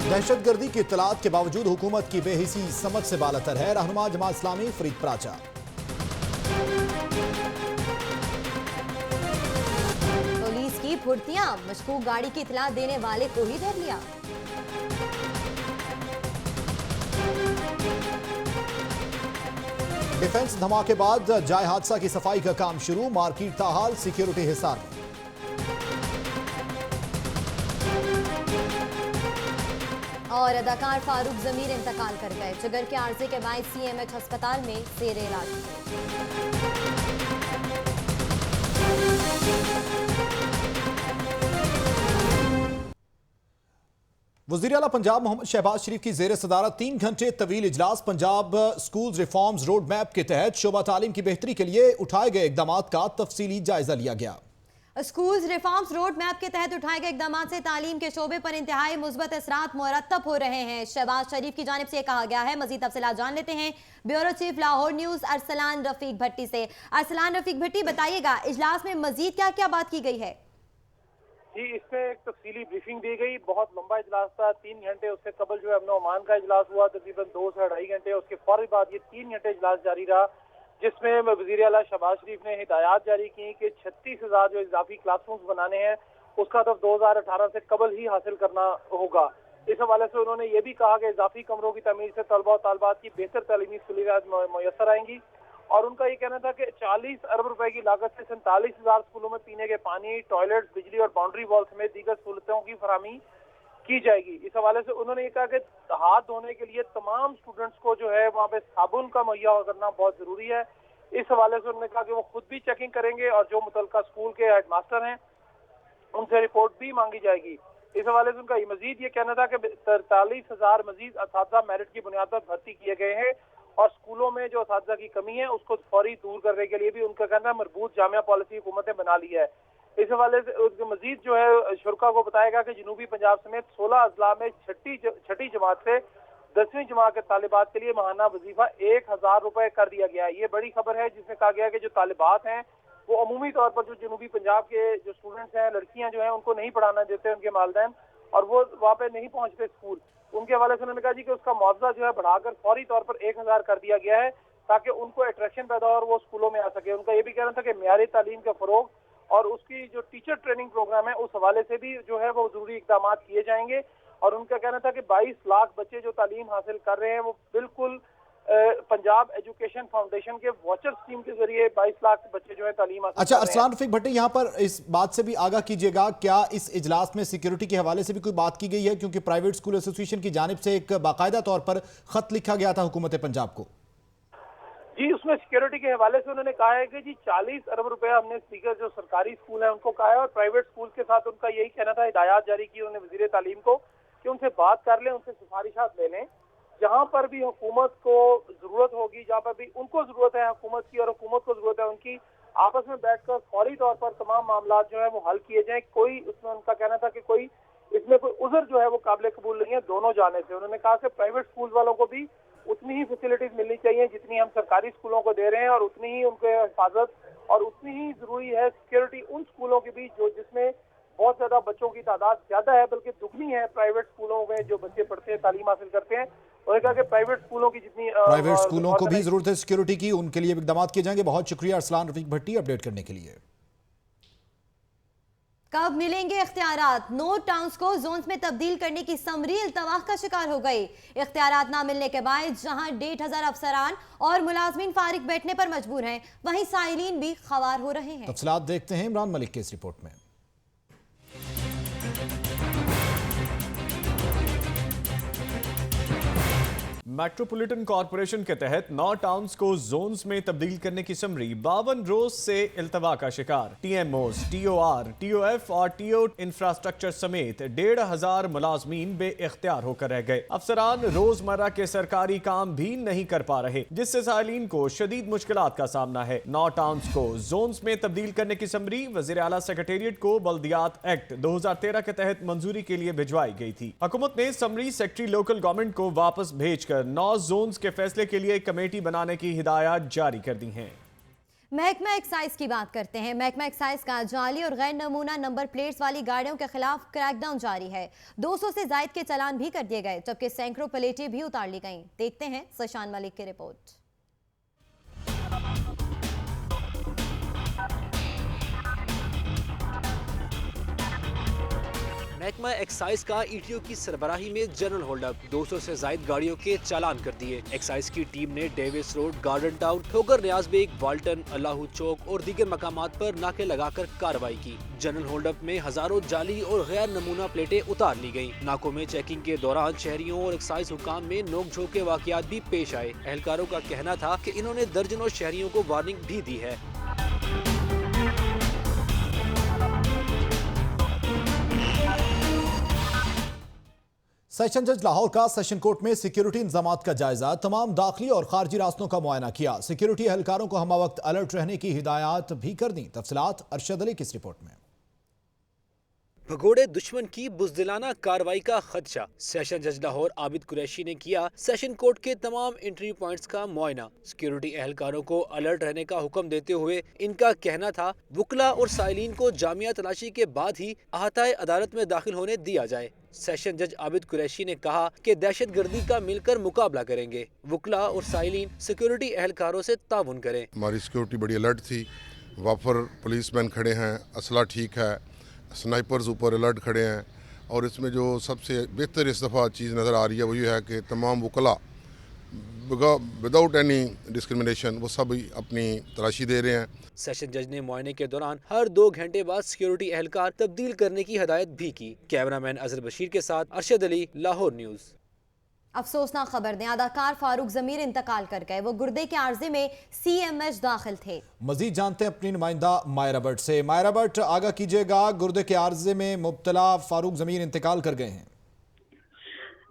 दहशतगर्दी की इत्तलात के बावजूद हुकूमत की बेहिसी समझ से बालातर है, रहनुमा जमात इस्लामी फरीद प्राचा। पुलिस की फुर्तियां, मशकूक गाड़ी की इत्तला देने वाले को ही धर लिया। डिफेंस धमाके बाद जाए हादसा की सफाई का काम शुरू, मार्केट ताहाल, सिक्योरिटी हिसार में। और अदाकार फारूक जमीर इंतकाल कर गए, जिगर के आर्जे के बायस CMH अस्पताल में जेर इलाज। वज़ीर आला पंजाब मोहम्मद शहबाज शरीफ की जेर सदारत 3 घंटे तवील इजलास, Punjab school reforms road map के तहत शोबा तालीम की बेहतरी के लिए उठाए गए इकदाम का तफसीली जायजा लिया गया। स्कूल्स रिफॉर्म्स रोड मैप के तहत उठाए गए इकदाम से तालीम के शोबे पर इंतहाई मुस्बत असरात मुरतब हो रहे हैं, शहबाज शरीफ की जानिब से कहा गया है। मजीद तफसीलात जान लेते हैं bureau chief Lahore news Arsalan Rafiq Bhatti से। अरसलान रफीक भट्टी, बताइएगा इजलास में मजीद क्या क्या बात की गई है? जी, इसमें एक तफसीली ब्रीफिंग दी गई। बहुत लंबा इजलास था, 3 घंटे। उससे कबल जो है अमन ओमान का इजलास हुआ तकरीबन 2 से 2.5 घंटे। उसके फौरी बाद ये 3 घंटे इजलास जारी रहा, जिसमें वज़ीर आला शहबाज शरीफ ने हिदायत जारी की कि 36,000 जो इजाफी क्लासरूम्स बनाने हैं उसका हदफ 2018 से कबल ही हासिल करना होगा। इस हवाले से उन्होंने ये भी कहा कि इजाफी कमरों की तमीर से तलबा और तालबात की बेहतर तालीमी सहूलियात मुयसर आएंगी। और उनका ये कहना था कि 40 अरब रुपए की लागत से 47,000 स्कूलों में पीने के पानी, टॉयलेट, बिजली और बाउंड्री वॉल समेत दीगर सहूलतों की फराहमी की जाएगी। इस हवाले से उन्होंने ये कहा कि हाथ धोने के लिए तमाम स्टूडेंट्स को जो है वहाँ पे साबुन का मुहैया करना बहुत जरूरी है। इस हवाले से उन्होंने कहा कि वो खुद भी चेकिंग करेंगे और जो मुतलका स्कूल के हेडमास्टर हैं उनसे रिपोर्ट भी मांगी जाएगी। इस हवाले से उनका मजीद ये कहना था कि 43,000 मजीद असातिज़ा मेरिट की बुनियाद पर भर्ती किए गए हैं और स्कूलों में जो असातिज़ा की कमी है उसको फौरी दूर करने के लिए भी उनका कहना मरबूत जामिया पॉलिसी हुकूमत ने बना ली है। इस हवाले से मजीद जो है शुरा को बताएगा कि जनूबी पंजाब समेत 16 अजला में छठी जमात से 10वीं जमात के तालिबात के लिए माहाना वजीफा 1,000 रुपए कर दिया गया है। ये बड़ी खबर है, जिसमें कहा गया है कि जो तालिबात हैं वो अमूमी तौर पर जो जनूबी पंजाब के जो स्टूडेंट्स हैं, लड़कियां जो हैं, उनको नहीं पढ़ाना देते उनके वालिदैन, और वो वहाँ पे नहीं पहुंचते स्कूल। उनके हवाले से उन्होंने कहा जी कि उसका मुआवजा जो है बढ़ाकर फौरी तौर पर 1,000 कर दिया गया है ताकि उनको अट्रैक्शन पैदा हो और वो स्कूलों में आ सके। उनका ये भी कहना था कि म्यारी तालीम का फरोग और उसकी जो टीचर ट्रेनिंग प्रोग्राम है उस हवाले से भी जो है वो जरूरी इकदाम किए जाएंगे। और उनका कहना था कि 22 लाख बच्चे जो तालीम हासिल कर रहे हैं वो बिल्कुल पंजाब एजुकेशन फाउंडेशन के वॉचर स्कीम के जरिए 22 लाख बच्चे जो है तालीम हासिल अच्छा, कर रहे हैं। अरसलान रफीक भट्टी, यहाँ पर इस बात से भी आगाह कीजिएगा, क्या इस इजलास में सिक्योरिटी के हवाले से भी कोई बात की गई है? क्योंकि प्राइवेट स्कूल एसोसिएशन की जानिब से एक बाकायदा तौर पर खत लिखा गया था हुकूमत पंजाब को। जी, उसमें सिक्योरिटी के हवाले से उन्होंने कहा है कि जी 40 अरब रुपया हमने स्पीकर जो सरकारी स्कूल है उनको कहा है, और प्राइवेट स्कूल के साथ उनका यही कहना था, हिदायत जारी की उन्होंने वजीर तालीम को कि उनसे बात कर लें, उनसे सिफारिशात ले लें। जहाँ पर भी हुकूमत को जरूरत होगी, जहाँ पर भी उनको जरूरत है हुकूमत की और हुकूमत को जरूरत है उनकी, आपस में बैठकर फौरी तौर पर तमाम मामला जो है वो हल किए जाएं। कोई उसमें उनका कहना था कि कोई इसमें कोई उज़र जो है वो काबिल कबूल नहीं है दोनों जाने से। उन्होंने कहा कि प्राइवेट स्कूल वालों को भी उतनी ही फैसिलिटीज मिलनी चाहिए जितनी हम सरकारी स्कूलों को दे रहे हैं, और उतनी ही उनके हिफाजत और उतनी ही जरूरी है सिक्योरिटी उन स्कूलों की भी जो जिसमें बहुत ज्यादा बच्चों की तादाद ज्यादा है, बल्कि दुगनी है प्राइवेट स्कूलों में जो बच्चे पढ़ते हैं, तालीम हासिल करते हैं। उन्होंने कहा कि प्राइवेट स्कूलों की जितनी प्राइवेट स्कूलों को भी जरूरत है सिक्योरिटी की, उनके लिए इकदाम किए जाएंगे। बहुत शुक्रिया अरसलान रफीक भट्टी अपडेट करने के लिए। कब मिलेंगे इख्तियारात? नो टाउन्स को जोन्स में तब्दील करने की समरी इल्तवाह का शिकार हो गई। इख्तियारात ना मिलने के बाद जहां 1,500 अफसरान और मुलाजमीन फारिग बैठने पर मजबूर हैं, वहीं साइलीन भी खवार हो रहे हैं। तफसीलात देखते हैं इमरान मलिक की इस रिपोर्ट में। मेट्रोपॉलिटन कॉरपोरेशन के तहत 9 टाउन्स को जोन्स में तब्दील करने की समरी 52 रोज से इल्तवा का शिकार। टीएमओज, टीओआर, टीओएफ और टीओ इंफ्रास्ट्रक्चर समेत 1,500 मुलाजमीन बेइख्तियार होकर रह गए। अफसरान रोजमर्रा के सरकारी काम भी नहीं कर पा रहे, जिससे साइलीन को शदीद मुश्किलात का सामना है। 9 टाउन्स को जोन्स में तब्दील करने की समरी वज़ीर आला सेक्रेटेरिएट को बल्दियात एक्ट 2013 के तहत मंजूरी के लिए भिजवाई गई थी। हुकूमत ने समरी सेक्रेटरी लोकल गवर्नमेंट को वापस भेजकर 9 जोन्स के फैसले के लिए कमेटी बनाने की हिदायत जारी कर दी हैं। महकमा एक्साइज की बात करते हैं। महकमा एक्साइज का जाली और गैर नमूना नंबर प्लेट्स वाली गाड़ियों के खिलाफ क्रैकडाउन जारी है। 200 से जायद के चालान भी कर दिए गए, जबकि सैकड़ों प्लेटें भी उतार ली गईं। देखते हैं सशान मलिक की रिपोर्ट। महकमा एक्साइज का ईटीओ की सरबराही में जनरल होल्डअप, 200 से जायद गाड़ियों के चालान कर दिए। एक्साइज की टीम ने डेविस रोड, गार्डन टाउन, ठोकर रियाज बेग, वाल्टन, अल्लाहू चौक और दीगर मकामात पर नाके लगाकर कार्रवाई की। जनरल होल्डअप में हजारों जाली और गैर नमूना प्लेटें उतार ली गयी। नाकों में चेकिंग के दौरान शहरियों और एक्साइज हुकाम में नोक झोंक के वाकयात भी पेश आए। एहलकारों का कहना था कि इन्होंने दर्जनों शहरियों को वार्निंग भी दी है। सेशन जज लाहौर का सेशन कोर्ट में सिक्योरिटी इंतजामात का जायजा, तमाम दाखिली और खारजी रास्तों का मुआयना किया। सिक्योरिटी एहलकारों को हमा वक्त अलर्ट रहने की हिदायत भी कर दी। तफसीलात अरशद अली की इस रिपोर्ट में। भगोड़े दुश्मन की बुज़दिलाना कार्रवाई का खदशा, सेशन जज लाहौर आबिद कुरैशी ने किया सेशन कोर्ट के तमाम एंट्री पॉइंट्स का मुआयना। सिक्योरिटी एहलकारों को अलर्ट रहने का हुक्म देते हुए इनका कहना था वकला और साइलिन को जामिया तलाशी के बाद ही अहाताए अदालत में दाखिल होने दिया जाए। सेशन जज आबिद कुरैशी ने कहा कि दहशतगर्दी का मिलकर मुकाबला करेंगे। वकला और साइलिन सिक्योरिटी एहलकारों से ताउन करें। हमारी सिक्योरिटी बड़ी अलर्ट थी, वाफर पुलिसमैन खड़े हैं, असला ठीक है, स्नाइपर्स ऊपर अलर्ट खड़े हैं। और इसमें जो सबसे बेहतर इस दफ़ा चीज़ नज़र आ रही है वो ये है कि तमाम वकला विदाउट एनी डिस्क्रिमिनेशन वो सब अपनी तलाशी दे रहे हैं। सेशन जज ने मुआयने के दौरान हर 2 घंटे बाद सिक्योरिटी एहलकार तब्दील करने की हदायत भी की। कैमरामैन अजहर बशीर के साथ अरशद अली, लाहौर न्यूज़। अफसोसनाक खबर दें, अदाकार फारूक ज़मीर इंतकाल कर गए। वो गुर्दे के आर्जे में CMH दाखिल थे। मजीद जानते हैं अपनी नुमाइंदा मायरा भट्ट से। मायरा भट्ट, आगाह कीजिएगा, गुर्दे के आर्जे में मुब्तला फारूक ज़मीर इंतकाल कर गए हैं।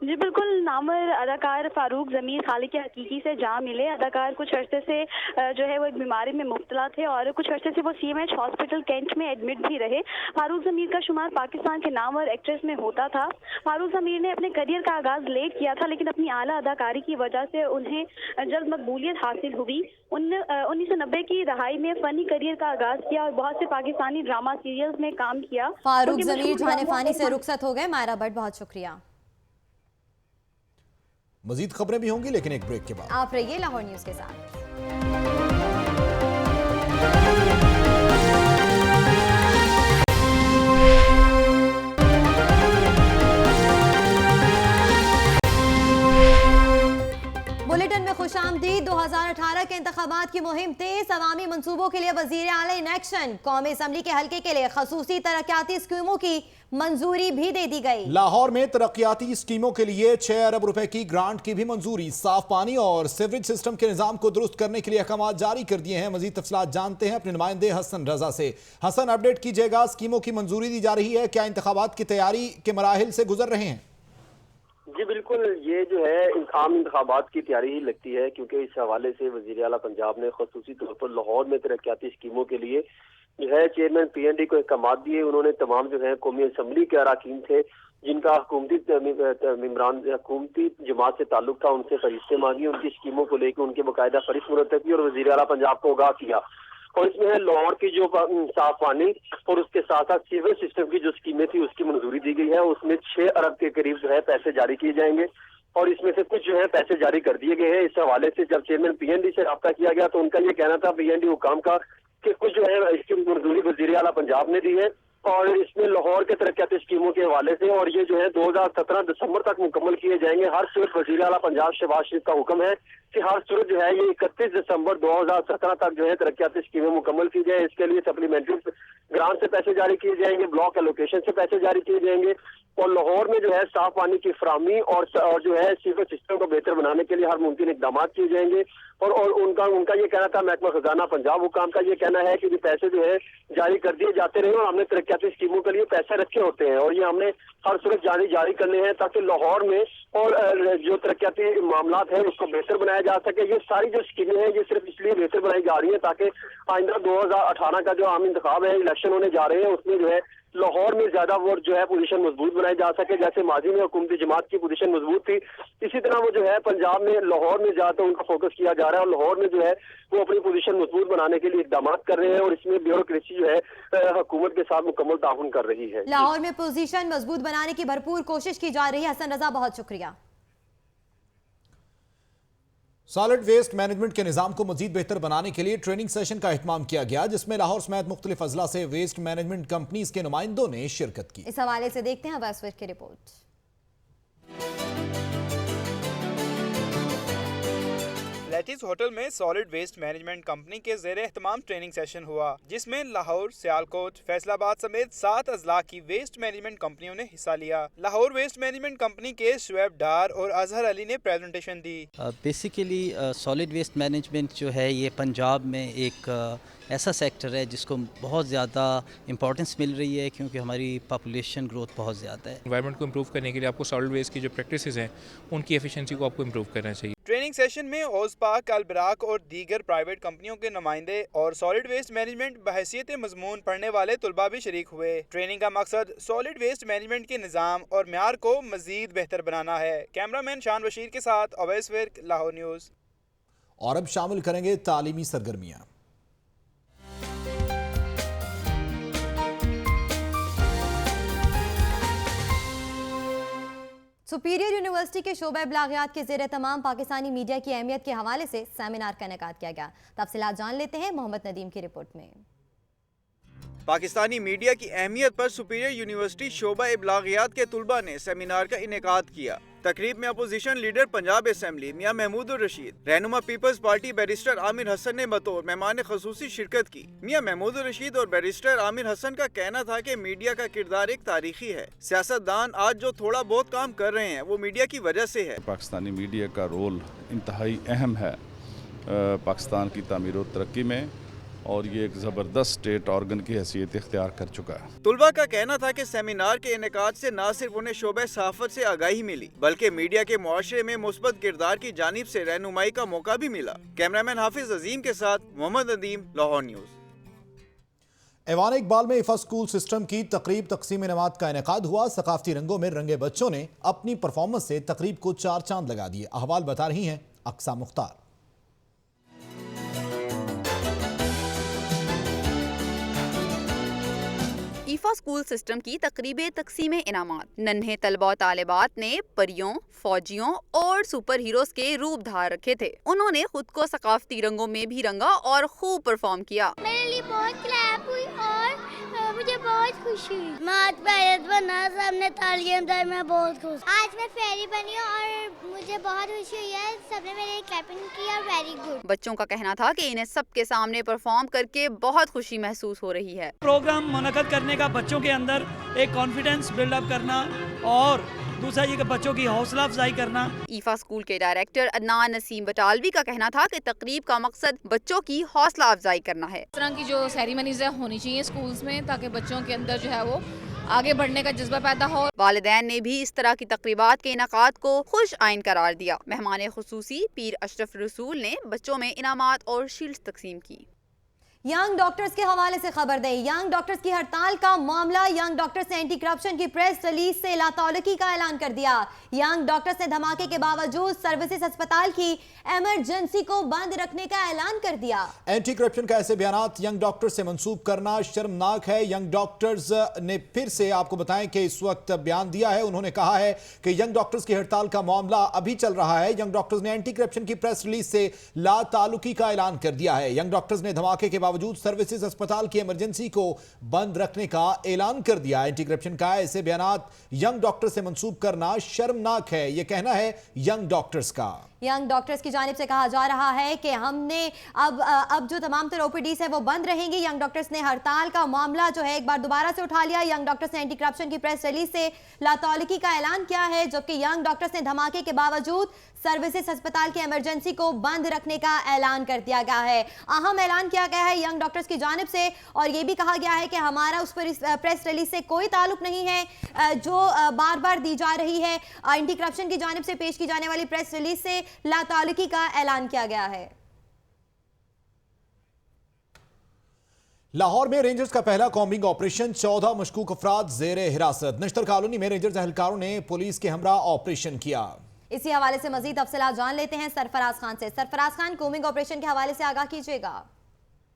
जी बिल्कुल, नामवर अदाकार फारूक ज़मीर खालिक हकीकी से जा मिले। अदाकार कुछ अरसे से जो है वो एक बीमारी में मुब्तला थे और कुछ अरसे से वो CMH हॉस्पिटल कैंट में एडमिट भी रहे। फारूक ज़मीर का शुमार पाकिस्तान के नामवर एक्ट्रेस में होता था। फारूक ज़मीर ने अपने करियर का आगाज़ लेट किया था, लेकिन अपनी आला अदाकारी की वजह से उन्हें जल्द मकबूलियत हासिल हुई। 1990 की दहाई में फ़नी करियर का आगाज़ किया और बहुत से पाकिस्तानी ड्रामा सीरियल्स में काम किया। फारूक ज़मीर जाने फानी से रुखसत हो गए। मायरा भट्ट, बहुत शुक्रिया। मजीद खबरें भी होंगी, लेकिन एक ब्रेक के बाद। आप रहिए लाहौर न्यूज़ के साथ। बुलेटिन में खुशामदीद। इंतखाबात की मुहिम तेज, अवामी मंसूबों के लिए वजीर आला इन एक्शन। कौमी असम्बली के हल्के के लिए खसूसी तरक्याती स्कीमों की मंजूरी भी दे दी गई। लाहौर में तरक्याती स्कीमों के लिए 6 अरब रुपए की ग्रांट की भी मंजूरी। साफ पानी और सीवरेज सिस्टम के निजाम को दुरुस्त करने के लिए अहकाम जारी कर दिए हैं। मजीद तफसीलात जानते हैं अपने नुमाइंदे हसन रजा से। हसन, अपडेट कीजिएगा, स्कीमों की मंजूरी दी जा रही है, क्या इंतखाबात की तैयारी के मराहिल से गुजर रहे हैं? जी बिल्कुल, ये जो है आम इंतखाबात की तैयारी ही लगती है, क्योंकि इस हवाले से वज़ीर आला पंजाब ने खसूसी तौर पर लाहौर में तरक्याती स्कीमों के लिए जो है चेयरमैन PND को अहकाम दिए। उन्होंने तमाम जो है कौमी असम्बली के अरकान थे जिनका हुकूमती जमात से ताल्लुक था, उनसे फरिश्ते मांगी, उनकी स्कीमों को लेकर उनके बाकायदा फरिश्त मुरतब की और वज़ीर आला पंजाब को आगाह किया। और इसमें है लाहौर की जो साफ पानी और उसके साथ साथ सीवरेज सिस्टम की जो स्कीमें थी उसकी मंजूरी दी गई है। उसमें 6 अरब के करीब जो है पैसे जारी किए जाएंगे और इसमें से कुछ जो है पैसे जारी कर दिए गए हैं। इस हवाले से जब चेयरमैन PND से रब्ता किया गया तो उनका ये कहना था PND हुकाम का कि कुछ जो है इसकी मंजूरी वज़ीर आला पंजाब ने दी है और इसमें लाहौर के तरक्याती स्कीमों के हवाले से, और ये जो है 2017 दिसंबर तक मुकम्मल किए जाएंगे। हर सूरत वज़ीर आला पंजाब शहबाज शरीफ का हुक्म है कि हर सूरत जो है ये 31 दिसंबर 2017 तक जो है तरक्याती स्कीमें मुकम्मल की जाए। इसके लिए सप्लीमेंट्री ग्रांट से पैसे जारी किए जाएंगे, ब्लॉक एलोकेशन से पैसे जारी किए जाएंगे और लाहौर में जो है साफ पानी की फराहमी और जो है सीवरेज सिस्टम को बेहतर बनाने के लिए हर मुमकिन इकदाम किए जाएंगे। और उनका ये कहना था, महकमा खजाना पंजाब हुकाम का ये कहना है कि ये पैसे जो है जारी कर दिए जाते रहे और हमने तरक्याती स्कीमों के लिए पैसे रखे होते हैं और ये हमने हर सूरत जारी करने हैं ताकि लाहौर में और जो तरक्याती मामला है उसको बेहतर बनाया जा सके। ये सारी जो स्कीमें हैं ये सिर्फ इसलिए बेहतर बनाई जा रही है ताकि आइंदा 2018 का जो आम इंतखाब है, इलेक्शन होने जा रहे हैं, उसमें जो है लाहौर में ज्यादा वो जो है पोजीशन मजबूत बनाई जा सके। जैसे माजी में हुकूमती जमात की पोजीशन मजबूत थी, इसी तरह वो जो है पंजाब में लाहौर में ज्यादा उनका फोकस किया जा रहा है और लाहौर में जो है वो अपनी पोजीशन मजबूत बनाने के लिए इकदाम कर रहे हैं और इसमें ब्यूरोक्रेसी जो है हुकूमत के साथ मुकम्मल ताउन कर रही है। लाहौर में पोजीशन मजबूत बनाने की भरपूर कोशिश की जा रही है। हसन रजा, बहुत शुक्रिया। सॉलिड वेस्ट मैनेजमेंट के निजाम को मजीद बेहतर बनाने के लिए ट्रेनिंग सेशन का एहतमाम किया गया, जिसमें लाहौर समेत मुख्तलिफ अजला से वेस्ट मैनेजमेंट कंपनीज के नुमाइंदों ने शिरकत की। इस हवाले से देखते हैं अवैस की रिपोर्ट। लैटिस होटल में सॉलिड वेस्ट मैनेजमेंट कंपनी के ज़ेरे एहतमाम ट्रेनिंग सेशन हुआ, जिसमें लाहौर, सियालकोट, फैसलाबाद समेत 7 अजला की वेस्ट मैनेजमेंट कंपनियों ने हिस्सा लिया। लाहौर वेस्ट मैनेजमेंट कंपनी के शुएब डार और अजहर अली ने प्रेजेंटेशन दी। बेसिकली सॉलिड वेस्ट मैनेजमेंट जो है ये पंजाब में एक ऐसा सेक्टर है जिसको बहुत ज़्यादा इंपॉर्टेंस मिल रही है, क्योंकि हमारी पॉपुलेशन ग्रोथ बहुत ज़्यादा है। एनवायरनमेंट को इम्प्रूव करने के लिए आपको सॉलिड वेस्ट की जो प्रैक्टिसेस हैं उनकी एफिशिएंसी को आपको इम्प्रूव करना चाहिए। ट्रेनिंग सेशन में ओसपाक, अलबराक और दीगर प्राइवेट कंपनियों के नुमाइंदे और सॉलिड वेस्ट मैनेजमेंट बहैसियत मजमून पढ़ने वाले तुलबा भी शरीक हुए। ट्रेनिंग का मकसद सॉलिड वेस्ट मैनेजमेंट के निज़ाम और म्यार को मजीद बेहतर बनाना है। कैमरामैन शान बशीर के साथ अवैस विर्क, लाहौर न्यूज़। और अब शामिल करेंगे तालीमी सरगर्मियाँ। सुपीरियर यूनिवर्सिटी के शोबा इब्लागियात के ज़ेरे तमाम पाकिस्तानी मीडिया की अहमियत के हवाले से सेमिनार का इनेकाद किया गया। तफसीलात जान लेते हैं मोहम्मद नदीम की रिपोर्ट में। पाकिस्तानी मीडिया की अहमियत पर सुपीरियर यूनिवर्सिटी शोबा इब्लागियात के तुलबा ने सेमिनार का इनेकाद किया। तकरीब में opposition leader Punjab assembly Mian Mahmood Rashid, रहनुमा peoples party barrister Aamir Hassan ने बतौर मेहमान खसूसी शिरकत की। मियां महमूद रशीद और बैरिस्टर आमिर हसन का कहना था कि मीडिया का किरदार एक तारीखी है। सियासतदान आज जो थोड़ा बहुत काम कर रहे हैं वो मीडिया की वजह से है। पाकिस्तानी मीडिया का रोल इंतहाई अहम है पाकिस्तान की तामीर और तरक्की में, और ये एक ज़बरदस्त स्टेट ऑर्गन की हैसियत इख्तियार कर चुका है। तुलबा का कहना था कि सेमिनार के इनेकाद से न सिर्फ उन्हें शोबे सहाफत से आगाही मिली, बल्कि मीडिया के मुआशरे में मुस्बत किरदार की जानिब से रहनुमाई का मौका भी मिला। कैमरामैन हाफिज अजीम के साथ मोहम्मद नदीम, लाहौर न्यूज़। ऐवान इकबाल में इफ़ा स्कूल सिस्टम की तकरीब तकसीम इनामात का इनेकाद हुआ। सकाफती रंगों में रंगे बच्चों ने अपनी परफॉर्मेंस से तकरीब को 4 चांद लगा दिए। अहवाल बता रही हैं अक्सा मुख्तार। ईफा स्कूल सिस्टम की तकरीबे तकसीम इनामात। नन्हे तलबा तालिबात ने परियों, फौजियों और सुपर हीरोज के रूप धार रखे थे। उन्होंने खुद को सकाफती रंगों में भी रंगा और खूब परफॉर्म किया। मेरे लिए बहुत क्लैप हुई और मुझे बहुत खुशी हुई। मैं आज पायलट बना, सबने तालियां बजाई, मैं बहुत खुश। आज मैं फेरी बनी और मुझे बहुत खुशी हुई है, सबने मेरे लिए क्लैपिंग किया, वेरी गुड। बच्चों का कहना था कि इन्हें सबके सामने परफॉर्म करके बहुत खुशी महसूस हो रही है। प्रोग्राम मुनक्कद करने का बच्चों के अंदर एक कॉन्फिडेंस बिल्डअप करना और दूसरा ये कि बच्चों की हौसला अफजाई करना। ईफा स्कूल के डायरेक्टर अदनान नसीम बटालवी का कहना था कि तकरीब का मकसद बच्चों की हौसला अफजाई करना है। इस तरह की जो सेरेमनीज होनी चाहिए स्कूल्स में, ताकि बच्चों के अंदर जो है वो आगे बढ़ने का जज्बा पैदा हो। वालिदैन ने भी इस तरह की तकरीबात के इनाकात को खुश आइन करार दिया। मेहमान खुसूसी पीर अशरफ रसूल ने बच्चों में इनामात और शील्ड्स तकसीम की। यंग डॉक्टर्स के हवाले से खबर दें। यंग डॉक्टर्स की हड़ताल का मामला, यंग डॉक्टर्स ने एंटी करप्शन की प्रेस रिलीज से लातौलगी का ऐलान कर दिया। यंग डॉक्टर्स ने धमाके के बावजूद सर्विसेज अस्पताल की इमरजेंसी को बंद रखने का ऐलान कर दिया। एंटी करप्शन का ऐसे बयानात यंग डॉक्टर्स से मंसूब करना शर्मनाक है। यंग डॉक्टर्स ने फिर से आपको बताएं कि इस वक्त बयान दिया है। उन्होंने कहा है कि यंग डॉक्टर्स की हड़ताल का मामला अभी चल रहा है। यंग डॉक्टर्स ने एंटी करप्शन की प्रेस रिलीज से लाताल्लुकी का ऐलान कर दिया है। यंग डॉक्टर्स ने धमाके के बावजूद सर्विसेज अस्पताल की इमरजेंसी को बंद रखने का ऐलान कर दिया। एंटी करप्शन का ऐसे बयानात यंग डॉक्टर्स से मंसूब करना शर्मनाक है, यह कहना है यंग डॉक्टर्स का। यंग डॉक्टर्स की जानिब से कहा जा रहा है कि हमने अब जो तमाम तरह ओपीडीज है वो बंद रहेंगी। यंग डॉक्टर्स ने हड़ताल का मामला जो है एक बार दोबारा से उठा लिया। यंग डॉक्टर्स ने एंटी करप्शन की प्रेस रिलीज से लातौलगी का ऐलान किया है, जबकि यंग डॉक्टर्स ने धमाके के बावजूद सर्विसेज अस्पताल की इमरजेंसी को बंद रखने का ऐलान कर दिया गया है। अहम ऐलान किया गया है यंग डॉक्टर्स की जानिब से, और ये भी कहा गया है कि हमारा उस पर प्रेस रिलीज से कोई ताल्लुक नहीं है जो बार बार दी जा रही है। एंटी करप्शन की जानिब से पेश की जाने वाली प्रेस रिलीज से लाताल्लुकी का ऐलान किया गया है। लाहौर में रेंजर्स का पहला कॉम्बिंग ऑपरेशन, 14 मशकूक अफराद जेर हिरासत। नश्तर कॉलोनी में रेंजर्स एहलकारों ने पुलिस के हमरा ऑपरेशन किया। इसी हवाले से मजीद तफसीलात जान लेते हैं सरफराज खान से। सरफराज खान, कॉम्बिंग ऑपरेशन के हवाले से आगाह कीजिएगा।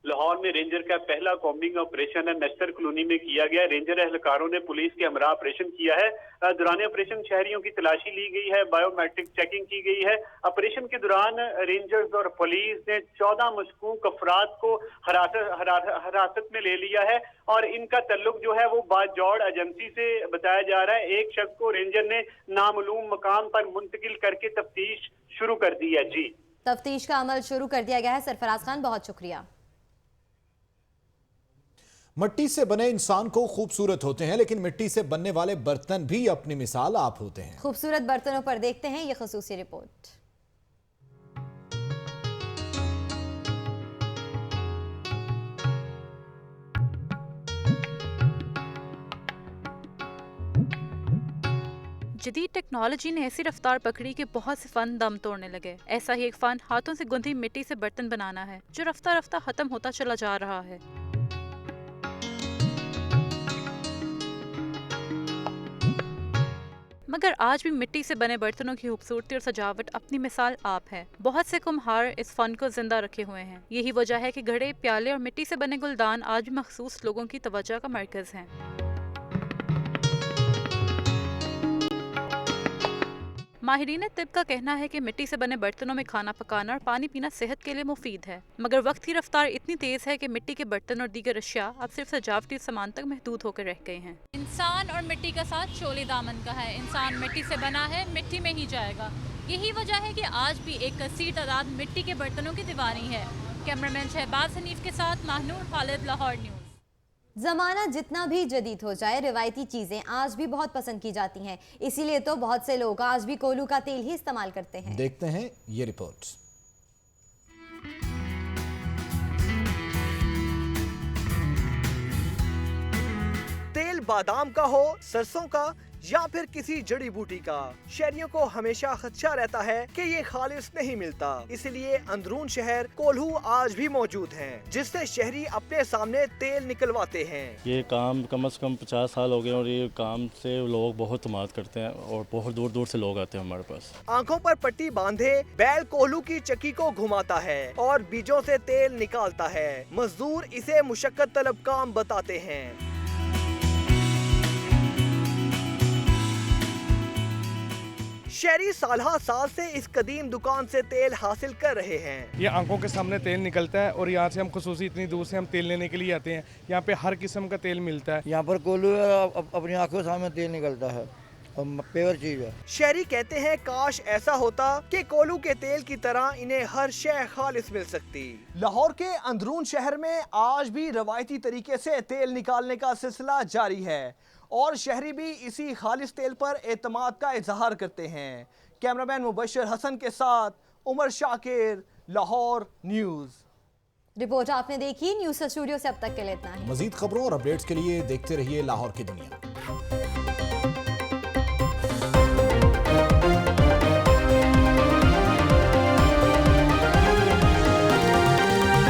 लाहौर में रेंजर का पहला कॉम्बिंग ऑपरेशन नश्तर कॉलोनी में किया गया। रेंजर एहलकारों ने पुलिस के हमरा ऑपरेशन किया है। दौरान ऑपरेशन शहरियों की तलाशी ली गई है, बायोमेट्रिक चेकिंग की गई है। ऑपरेशन के दौरान रेंजर्स और पुलिस ने 14 मशकूक अफराद को हिरासत में ले लिया है और इनका तल्लुक जो है वो बाजौड़ एजेंसी से बताया जा रहा है। एक शख्स को रेंजर ने नामालूम मकाम पर मुंतकिल करके तफ्तीश शुरू कर दी है। जी, तफ्तीश का अमल शुरू कर दिया गया है। सरफराज खान, बहुत शुक्रिया। मिट्टी से बने इंसान को खूबसूरत होते हैं, लेकिन मिट्टी से बनने वाले बर्तन भी अपनी मिसाल आप होते हैं। खूबसूरत बर्तनों पर देखते हैं ये खुसूसी रिपोर्ट। जदीद टेक्नोलॉजी ने ऐसी रफ्तार पकड़ी कि बहुत से फन दम तोड़ने लगे। ऐसा ही एक फन हाथों से गुंथी मिट्टी से बर्तन बनाना है, जो रफ्ता रफ्ता खत्म होता चला जा रहा है। मगर आज भी मिट्टी से बने बर्तनों की खूबसूरती और सजावट अपनी मिसाल आप है। बहुत से कुम्हार इस फन को जिंदा रखे हुए हैं। यही वजह है कि घड़े, प्याले और मिट्टी से बने गुलदान आज भी मखसूस लोगों की तवज्जो का मरकज हैं। माहिरीन तिब का कहना है कि मिट्टी से बने बर्तनों में खाना पकाना और पानी पीना सेहत के लिए मुफीद है, मगर वक्त की रफ्तार इतनी तेज है कि मिट्टी के बर्तन और दीगर अशिया अब सिर्फ सजावटी सामान तक महदूद होकर रह गए हैं। इंसान और मिट्टी का साथ शोले दामन का है। इंसान मिट्टी से बना है, मिट्टी में ही जाएगा। यही वजह है कि आज भी एक कसीर तादाद मिट्टी के बर्तनों की दीवानी है। कैमरामैन शहबाज हनीफ के साथ माहनूर खालिद, लाहौर न्यूज़। ज़माना जितना भी जदीद हो जाए, रिवायती चीज़ें आज भी बहुत पसंद की जाती हैं। इसीलिए तो बहुत से लोग आज भी कोलू का तेल ही इस्तेमाल करते हैं। देखते हैं ये रिपोर्ट। तेल बादाम का हो, सरसों का या फिर किसी जड़ी बूटी का, शहरियों को हमेशा खदशा रहता है कि ये खालिस नहीं मिलता। इसलिए अंदरून शहर कोल्हू आज भी मौजूद हैं, जिससे शहरी अपने सामने तेल निकलवाते हैं। ये काम कम से कम 50 साल हो गए और ये काम से लोग बहुत उम्मीद करते हैं और बहुत दूर दूर से लोग आते हैं हमारे पास। आंखों पर पट्टी बांधे बैल कोल्हू की चक्की को घुमाता है और बीजों से तेल निकालता है। मजदूर इसे मुशक्कत तलब काम बताते हैं। शहरी सालहा साल से इस कदीम दुकान से तेल हासिल कर रहे हैं। ये आंखों के सामने तेल निकलता है और यहाँ से हम खुसूसी इतनी दूर से हम तेल लेने के लिए आते हैं। यहाँ पे हर किस्म का तेल मिलता है। यहाँ पर कोल्हू अपनी आंखों के सामने तेल निकलता है, पेवर चीज है। शहरी कहते हैं काश ऐसा होता कि कोल्हू के तेल की तरह इन्हें हर शय खालिस मिल सकती। लाहौर के अंदरून शहर में आज भी रवायती तरीके से तेल निकालने का सिलसिला जारी है और शहरी भी इसी खालिस तेल पर एतमाद का इजहार करते हैं। कैमरामैन मुबशर हसन के साथ उमर शाकिर, लाहौर न्यूज़। रिपोर्ट आपने देखी। न्यूज़ स्टूडियो से अब तक के लिए इतना ही। मजीद खबरों और अपडेट्स के लिए देखते रहिए लाहौर की दुनिया।